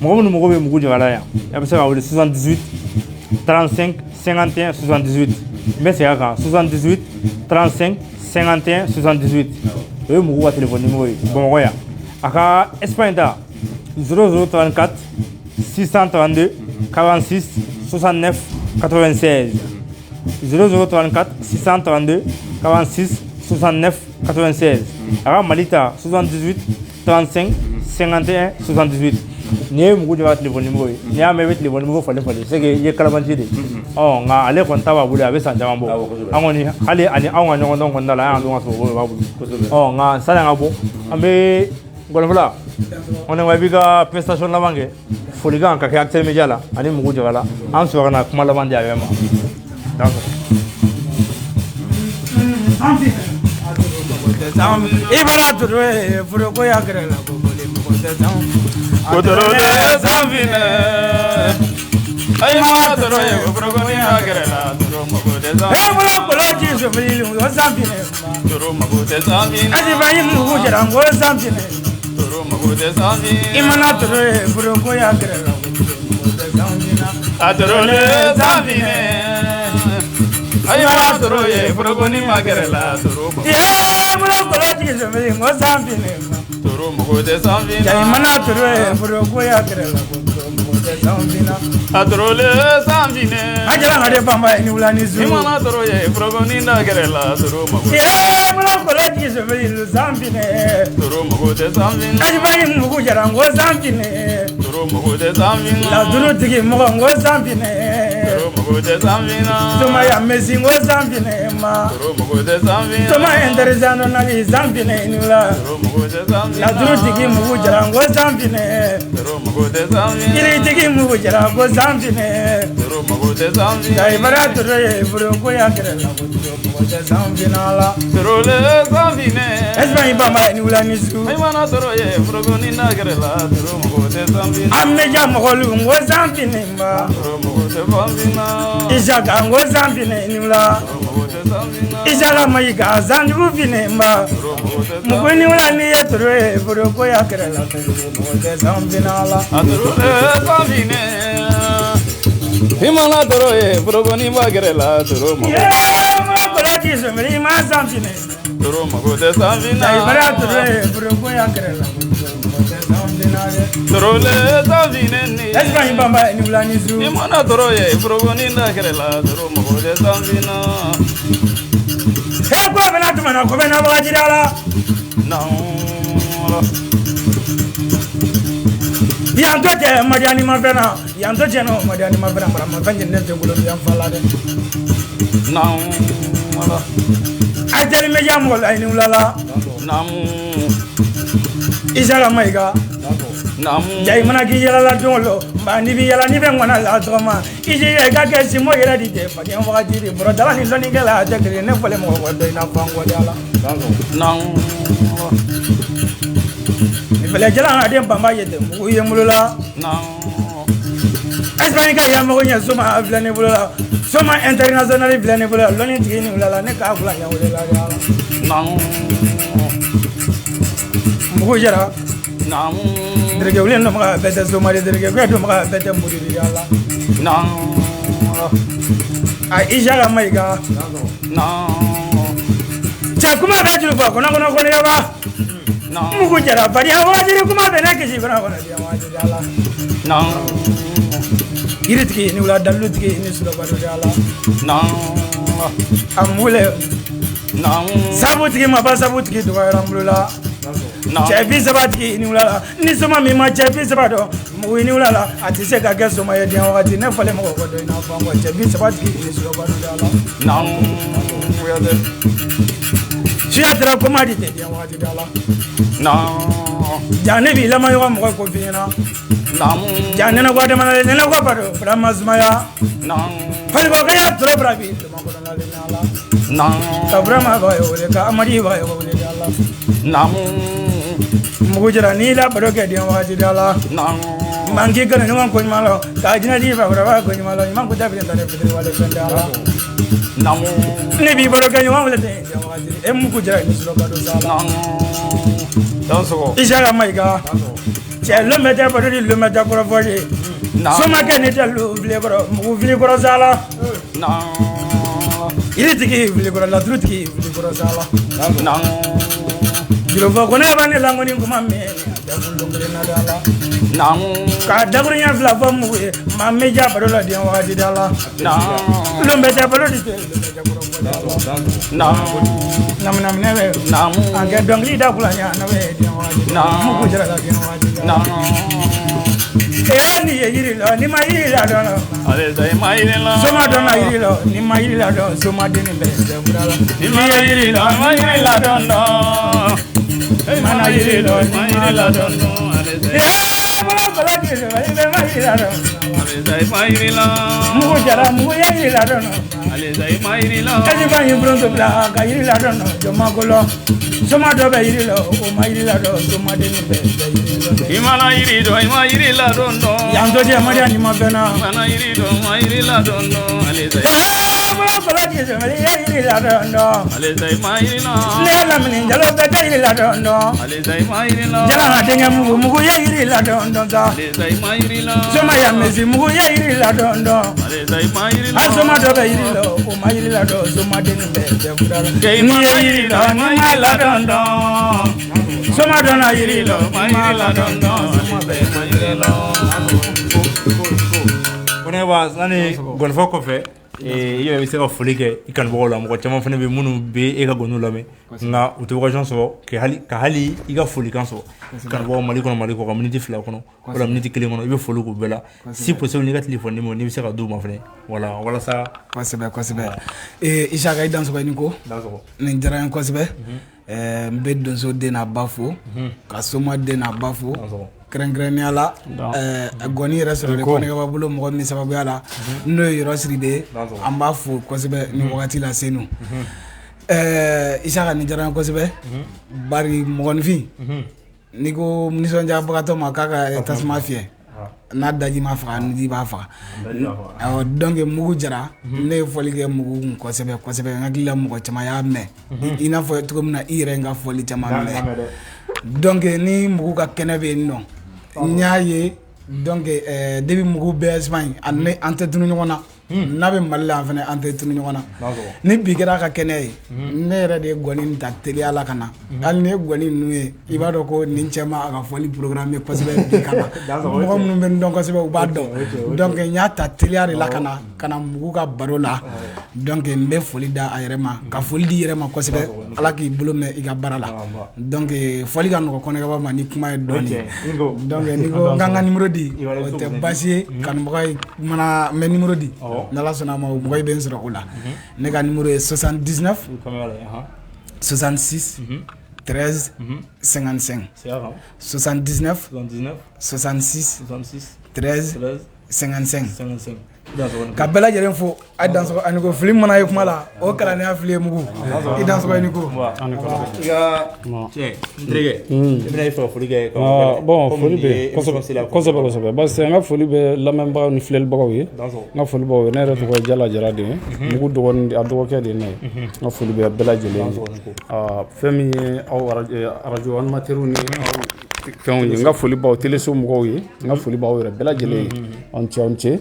mɔgɔ minnu mago bɛ Mugu Jara la yan a bɛ se ka wele 78 35 51 78 n bɛ segin a kan 78 35 51 78 o ye Mugu ka téléphone numéro ye Bamakɔ yan a ka Espagne ta 0034 632 46 69 96 0034 632 46 69 96 a ka Mali ta 78 35 51 78 ni ye Mugu Jara téléphone numéro ye n'i y'a mɛn i bɛ téléphone numéro falen c'est que i ye kalabanci de nka ale kɔni ta b'a bolo a bɛ san caman bɔ an kɔni hali ani anw ka ɲɔgɔndɔn kɔnɔna la an y'an don ka sɔrɔ o b'a bolo nka sani an ka bɔ an bɛ Ngɔlɔfɔla kɔni i b'i ka prestation laban kɛ folikan ka kɛ Actuel Media la ani Mugu Jara la an sɔrɔ ka na kuma laban di a bɛɛ ma i bara toro ye foroko ya gɛrɛ la ko boli mɔgɔ tɛ san ko toro de sanfinɛ ayi ma toro ye foroko ya gɛrɛ la toro mɔgɔ tɛ san e bolo kolo ji sofili o sanfinɛ toro mɔgɔ tɛ sanfinɛ asi ba yi Mugu Jara ko sanfinɛ toro mɔgɔ tɛ sanfinɛ i mana toro ye foroko ya gɛrɛ la ko mɔgɔ tɛ sanfinɛ a toro de sanfinɛ ayi ma toro ye foroko ni ma gɛrɛ la toro mɔgɔ bolo kolo ji sofili o sanfinɛ toro mɔgɔ tɛ sanfinɛ ja i mana toro ye foroko ya gɛrɛ la ko mɔgɔ tɛ sanfinɛ a toro de sanfinɛ a jala ka de bamba ye ni wula ni zu i mana toro ye foroko ni da gɛrɛ la toro mɔgɔ bolo kolo ji sofili o sanfinɛ toro mɔgɔ tɛ sanfinɛ asi ba yi Mugu Jara ko sanfinɛ toro mɔgɔ tɛ sanfinɛ ladurutigi mɔgɔ ko sanfinɛ toro mɔgɔ tɛ sanfinɛ toma ya mesi ko sanfinɛ ma toro mɔgɔ tɛ sanfinɛ toma interesando nali sanfinɛ ni la toro mɔgɔ tɛ sanfinɛ ladurutigi Mugu Jara ko sanfinɛ toro mɔgɔ tɛ sanfinɛ kiritigi Mugu Jara ko sanfinɛ toro mɔgɔ tɛ sanfinɛ ja i bara toro ye foroko ya gɛrɛ la ko mɔgɔ tɛ sanfinɛ la toro de sanfinɛ Espagne bamba ye ni wula ni su ayi mana toro ye foroko ni da gɛrɛ la toro mɔgɔ tɛ sanfinɛ an bɛ ja mɔgɔlu ko sanfinɛ ma toro mɔgɔ tɛ sanfinɛ Isaka ko sanfinɛ ni wula toro mɔgɔ tɛ sanfinɛ Isaka Mayiga sanjugu finɛ ma toro mɔgɔ tɛ Mugu ni wula ni ye toro ye foroko ya gɛrɛ la ko mɔgɔ tɛ sanfinɛ la a toro de sanfinɛ i mana toro ye foroko ni ma gɛrɛ la toro mɔgɔ ti somri ma samfine Toro mago de samfina Dai bara tore buru ya kerela Toro le samfine ni Esba bamba ni ulani zu Ni mana toro ye frogo ni nda kerela Toro mago de samfina He ko bena tuma ko bena ba jirala Na Yanto je Mariani Mavena yanto je no Mariani Mavena para ma fanje ne te gulo yan fala de Na wala ay tele me jam wala ni ulala Na Isara maiga Na jay mana ki yala la dolo ba ni bi yala ni be ngona la toma ije ga ke simo yala di te fa yan wa jiri bro dala ni loni gala ja kire ne fole mo ko de na fango dala Na mi fele jala na de bamba yete mu ye mulula Na Espagne ka ya mo nya suma aflane bulula suma international aflane bulula loni tini ulala ne ka afla ya wala dala Na mu jara Na derge wulen no ma bete suma derge ko do ma bete muri dala Na a ijara maiga Na cha kuma be julu ba kono ko ne ba Na mu jara bari ha wajiri kuma be ne kishi bana bana dia wajiri dala Na iritki ni wala dalutki ni sula bana dala Na amule Na sabutki ma ba sabutki do ramlula Na chepi sabutki ni wala ni soma mi ma chepi sabato mu ni wala ati se ka geso ma yedi wakati ne fale mo ko do na fango chepi sabutki ni sula bana dala Na Wede shi atra commodity dia wakati dala Na jane bi lama yo mo ko fina Na jane na ko de mana ne ko paro bramasmaya Na fale ko ya tro brabi mo ko na le nala Na ka brama ba yo le ka amari ba yo le dala Na mugujara ni la baro ke dia wakati dala Na mangi kana ni wan ko malo ka jina di ba bra ko malo man ko da bi ndare bi wala sendala Na ne bi baro ke ni wan wala te dia wakati e mugujara ni slo baro sala Danso isara maiga che lo mete baro di lo mete ko voje soma ke ni telu vle baro mu vle ko sala Na iritiki vle ko la drutiki vle ko sala Na jilo fo ko ne ba ni langoni ko mamme da ko ngre na dala Na ka dagru nya vla fo mu mamme ja baro la dia wakati dala Na lo mete baro di te Na nam nebe Na anga dongli da kulanya na we dia wakati Na mu ko jara da dia wakati Na ni yiri lo ni ma yiri la do Ale dai mai la soma do na yiri lo ni ma yiri la do soma de ni be de burala Ni mai la don no mana yiri lo ni mai la don no Ale dai bala di lo ni be ma yiri la do Ale dai mai la mu ko jara mu yiri la do no Ale dai mai la kaji ba yin bronzo bla ka yiri la do no jo ma ko lo soma do be yiri lo o ma yiri la do soma de ni be de yiri lo Imana iri do mai la don no yanto de ma ni ma bena Imana iri do mai la don no Ale dai bala di lo ni yiri la do no Ale dai mai la ne la min jalo be de yiri la do no Ale dai mai la jala na de nyamu mu ko yiri la do no ta Ale dai mai la soma ya mesi mu ko yiri la do no Ale dai mai la asoma do be yiri lo o ma yiri la do soma de ni be de burala Ke ni imana yiri iri lo do ni mai ma la la don no soma do na yiri lo Mai la don no Ale dai mai la Kone ba nani gonfo kofe iyo be se ka foli kɛ I kanubagaw la mɔgɔ caman fana bɛ minnu bɛ e ka gɔniw lamɛn nka u tɛ occasion sɔrɔ ka hali I ka folikan sɔrɔ kanubagaw Mali kɔnɔ Mali kɔ ka minute 2 kɔnɔ wala minute 1 kɔnɔ I bɛ foli k'u bɛɛ la si possible n'i ka téléphone numéro n'i bɛ se ka d'u ma fana voilà walasa kosɛbɛ kosɛbɛ Isaka I dansɔgɔ ni ko nin diyara n ye kosɛbɛ n bɛ donso den n'a ba fo ka soma den n'a ba fo kɛrɛnkɛrɛnnenya la gɔni yɛrɛ sɔrɔ de ko ne ka bolo mɔgɔ min sababuya la n'o ye yɔrɔ siri de an b'a fo kosɛbɛ ni wagati la senu Isaka nin diyara n ye kosɛbɛ bari mɔgɔninfin n'i ko nisɔndiyabagatɔ ma k'a ka tasuma fiyɛ n'a daji ma faga nuji b'a faga donc mugu jara ne ye fɔli kɛ mugu kun kosɛbɛ kosɛbɛ n hakili la mɔgɔ caman y'a mɛn I n'a fɔ cogo min na I yɛrɛ n ka fɔli caman mɛn donc ni mugu ka kɛnɛ bɛ yen nɔ n y'a ye donc depuis mugu bɛ Espagne an tɛ tunu ɲɔgɔn na n'a bɛ Mali la fana an tɛ tunu ɲɔgɔn na ni bi kɛra ka kɛnɛ ye ne yɛrɛ de ye gɔni ta teliya la ka na hali ni ye gɔni ninnu ye i b'a dɔn ko nin cɛ ma a ka fɔli programme kosɛbɛ bi kama mɔgɔ minnu bɛ n dɔn kosɛbɛ u b'a dɔn donc n y'a ta teliya de la ka na mugu ka baro la donc n bɛ foli da a yɛrɛ ma ka foli di yɛrɛ ma kosɛbɛ ala k'i bolo mɛn i ka baara la donc foli ka nɔgɔ kɔnɛkaba ma ni kuma ye dɔɔni donc ni ko n ka numéro di o tɛ baasi ye kanubagaw ye mana n bɛ numéro di n'ala sɔnna ma o mɔgɔ bɛ n sɔrɔ o la ne ka numéro ye 79 66 13 55 79 66 13 55 ka bɛɛ lajɛlen fo a dansɔgɔ ani ko fili mana ye kuma la o kalandenya fili ye mugu i dansɔgɔ ani ko bon foli bɛ kosɛbɛ parce que n ka foli bɛ lamɛnbagaw ni filɛlibagaw ye n ka foli b'aw ye ne yɛrɛ tɔgɔ ye Jala Jara de ye mugu dɔgɔnin a dɔgɔkɛ de ye ne ye n ka foli bɛ bɛɛ lajɛlen ye fɛn min ye aw radio animateurs ni fɛnw ye n ka foli b'aw téléso mɔgɔw ye n ka foli b'aw yɛrɛ bɛɛ lajɛlen ye aw ni ce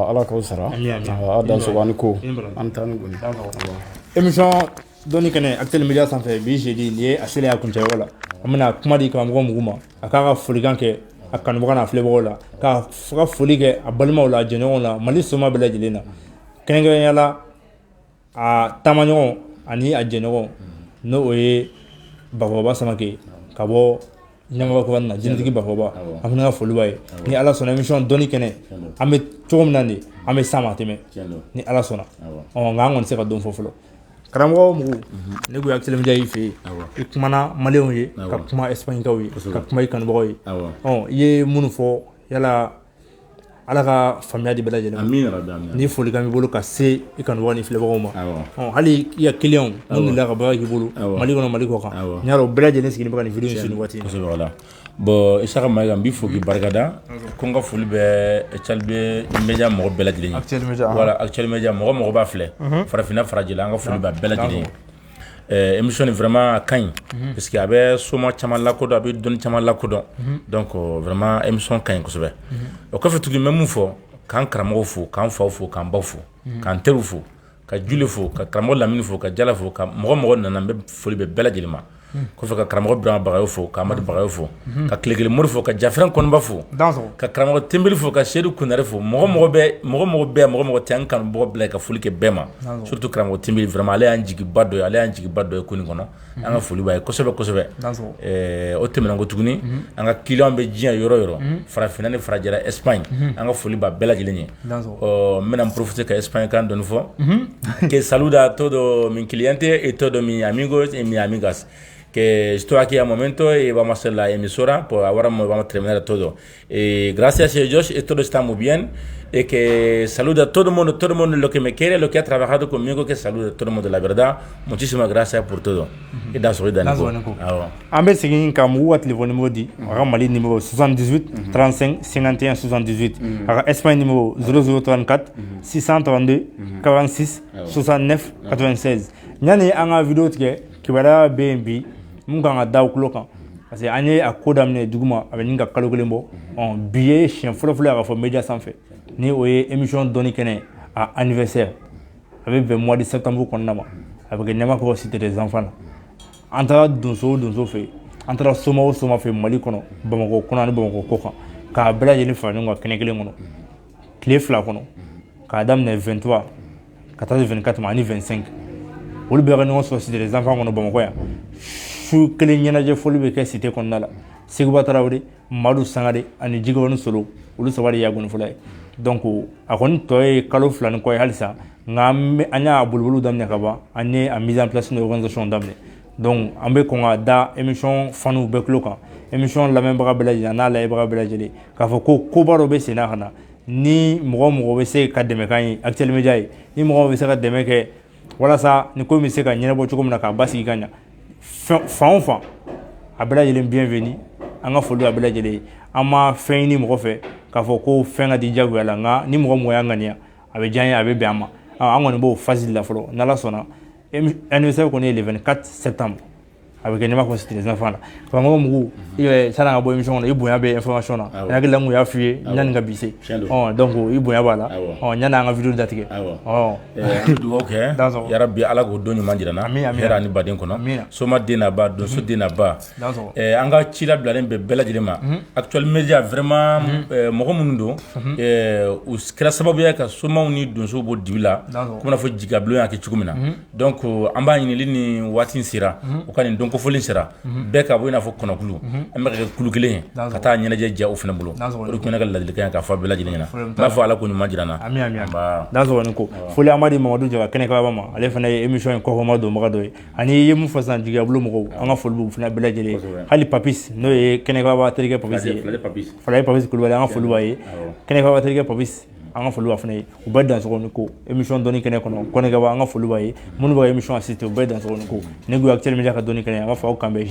ala k'aw sara a dansɔgɔ ani ko an taa ni goni émission dɔnni kɛnɛ Actuel Media sanfɛ bi jeudi nin ye a selen a kuncɛyɔrɔ la an bɛna kuma di karamɔgɔ mugu ma a k'a ka folikan kɛ a kanubaga n'a filɛbagaw la ka foli kɛ a balimaw la a jɛɲɔgɔnw la Mali soma bɛɛ lajɛlen na kɛrɛnkɛrɛnnenya la a taamaɲɔgɔn ani a jɛɲɔgɔn n'o ye Bakɔrɔba Samake ka bɔ Ɲankaba na jinɛtigi Bakɔrɔba an fana ka foli b'a ye ni ala sɔnna émission dɔnni kɛnɛ an bɛ cogo min na de an bɛ s'a ma tɛmɛ ni ala sɔnna nka an kɔni tɛ se ka don fɔ fɔlɔ karamɔgɔ mugu ne ko Actuel Media y'i fɛ yen i kumana maliyɛnw ye ka kuma Espagnekaw ye ka kuma i kanubagaw ye i ye minnu fɔ yala ala ka faamuya di bɛɛ lajɛlen ni folikan b'i bolo ka se i kanubagaw ni filɛbagaw ma hali i ka clients minnu la ka baara k'i bolo Mali kɔnɔ Mali kɔ kan n y'a dɔn bɛɛ lajɛlen sigilen bɛ ka nin vidéo in su nin waati in bon Isaka Mayiga n b'i fo k'i barikada ko n ka foli bɛ Actuel Media mɔgɔ bɛɛ lajɛlen ye voilà Actuel Media mɔgɔ b'a filɛ farafinna farajɛla an ka foli b'a bɛɛ lajɛlen ye émission nin vraiment a ka ɲi parce que a bɛ soma caman lakodɔn a bɛ dɔnni caman lakodɔn donc vraiment émission ka ɲi kosɛbɛ o kɔfɛ tuguni n bɛ mun fɔ k'an karamɔgɔw fo k'an faw fo k'an baw fo k'an teriw fo ka Jule fo ka karamɔgɔ Lamini fo ka Jala fo ka mɔgɔ nana n bɛ foli bɛ bɛɛ lajɛlen ma kɔfɛ ka karamɔgɔ Birama Bagayogo fo ka Amadu Bagayogo fo ka Kilekele Mori fo ka Jafrɛn Kɔnba fo ka karamɔgɔ Tembeli fo ka Seydou Kunare fo mɔgɔ bɛɛ tɛ an kanubagaw bila ka foli kɛ bɛɛ ma surtout karamɔgɔ Tembeli vraiment ale y'an jigiba dɔ ye ko nin kɔnɔ an ka foli b'a ye kosɛbɛ o tɛmɛnen ko tuguni an ka clients bɛ diɲɛ yɔrɔ yɔrɔ farafinna ni farajɛla Espagne an ka foli b'a bɛɛ lajɛlen ye n bɛna profiter ka Espagne kan dɔɔni fɔ que saluda a todo min cliente y todo mi amigos y mi amigas que estoy aquí al momento y vamos a hacer la emisora, pues ahora vamos a terminar todo. Gracias a Dios, todo está muy bien. Y que saluda a todo el mundo lo que me quiere, lo que ha trabajado conmigo, que saluda a todo el mundo, la verdad. Muchísimas gracias por todo. Y da soy Daniko. En bɛ segin ka mugu ka téléphone numéro di a ka Mali numéro 78 35 51 78 a ka Espagne numéro 0034 632 46 69 96 ɲani an ka vidéo tigɛ kibaruya bɛ yen bi mun kan ka da o tulo kan parce que an ye a ko daminɛ duguma a bɛ ɲini ka kalo kelen bɔ bi ye siɲɛ fɔlɔ a ka fɔ média sanfɛ ni o ye émission dɔnni kɛnɛ a anniversaire a bɛ bɛn mois de septembre kɔnɔna ma a bɛ kɛ Ɲamakɔrɔ cité des enfants na an taara donso fɛ yen an taara soma o soma fɛ Mali kɔnɔ Bamakɔ kɔnɔ ani Bamakɔ kɔ kan k'a bɛɛ lajɛlen fara ɲɔgɔn kan kɛnɛ kelen kɔnɔ tile fila kɔnɔ k'a daminɛ 23 ka taa se 24 ma ani 25 olu bɛɛ ka ɲɔgɔn sɔrɔ cité des enfants kɔnɔ Bamakɔ yan su kelen ɲɛnajɛ fɔli bɛ kɛ cité kɔnɔna la Seguba Tarawele Madu Sangare ani Jigabɔni Solo olu saba de y'a gɔni fɔlɔ ye donc a kɔni tɔ ye kalo fila ni kɔ ye halisa nka an y'a boliboliw daminɛ ka ban an ye a mise en place ni organisation daminɛ donc an bɛ kɔn ka da émission faniw bɛɛ tulo kan émission lamɛnbaga bɛɛ lajɛlen n'a layɛbaga bɛɛ lajɛlen k'a fɔ ko koba dɔ bɛ sen na ka na ni mɔgɔ bɛ se ka dɛmɛ k'an ye Actuel Media ye ni mɔgɔ bɛ se ka dɛmɛ kɛ walasa ni ko bɛ se ka ɲɛnabɔ cogo min na k'a basigi ka ɲa fan o fan a bɛɛ lajɛlen bienvenu an ka foli a bɛɛ lajɛlen ye an ma fɛn ɲini mɔgɔ fɛ k'a fɔ ko fɛn ka di jagoya la nka ni mɔgɔ y'an ŋaniya a bɛ diya an ye a bɛ bɛn an ma an kɔni b'o phase la fɔlɔ n'ala sɔnna anniversaire kɔni ye le 24 septembre a bɛ kɛ n'i ma consulter les enfants la karamɔgɔ mugu sanni an ka bɔ émission kɔnɔ i bonya bɛ information na n hakili la n kun y'a f'i ye yanni ka bi se donc i bonya b'a la yanni an ka vidéo datigɛ an bɛ dugawu kɛ yarabi ala k'o don ɲuman jira n na hɛrɛ ani baden kɔnɔ soma den n'a ba donso den n'a ba an ka ci labilalen bɛ bɛɛ lajɛlen ma actuel media vraiment mɔgɔ minnu don u kɛra sababu ye ka somaw ni donsow bɔ dibi la komi n'a fɔ jigabulon y'a kɛ cogo min na donc an b'a ɲinili ni waati sera u ka nin dɔnkofɔli sera bɛɛ ka bɔ i n'a fɔ kɔnɔkulu an bɛ ka kɛ kulu kelen ye ka taa ɲɛnajɛ diya u fana bolo o de tun ye ne ka ladilikan ye k'a fɔ bɛɛ lajɛlen ɲɛna n b'a fɔ ala ko ɲuman jira n na dansɔgɔ ni ko foli an b'a di Mamadu Jara kɛnɛkaba ma ale fana ye émission in kɔkɔma donbaga dɔ ye ani i ye mun fɔ sisan jigabulon mɔgɔw an ka foli b'u fana bɛɛ lajɛlen hali Papis n'o ye kɛnɛkaba terikɛ Papis ye Falaye Papis Kulubali an ka foli b'a ye kɛnɛkaba terikɛ Papis an ka foli b'a fana ye u bɛɛ dansɔgɔ ni ko émission dɔnni kɛnɛ kɔnɔ kɔnɛkaba an ka foli b'a ye minnu b'a émission assisté u bɛɛ dansɔgɔ ni ko ne ko actuel media ka dɔnni kɛnɛ an b'a fɔ aw kan bɛɛ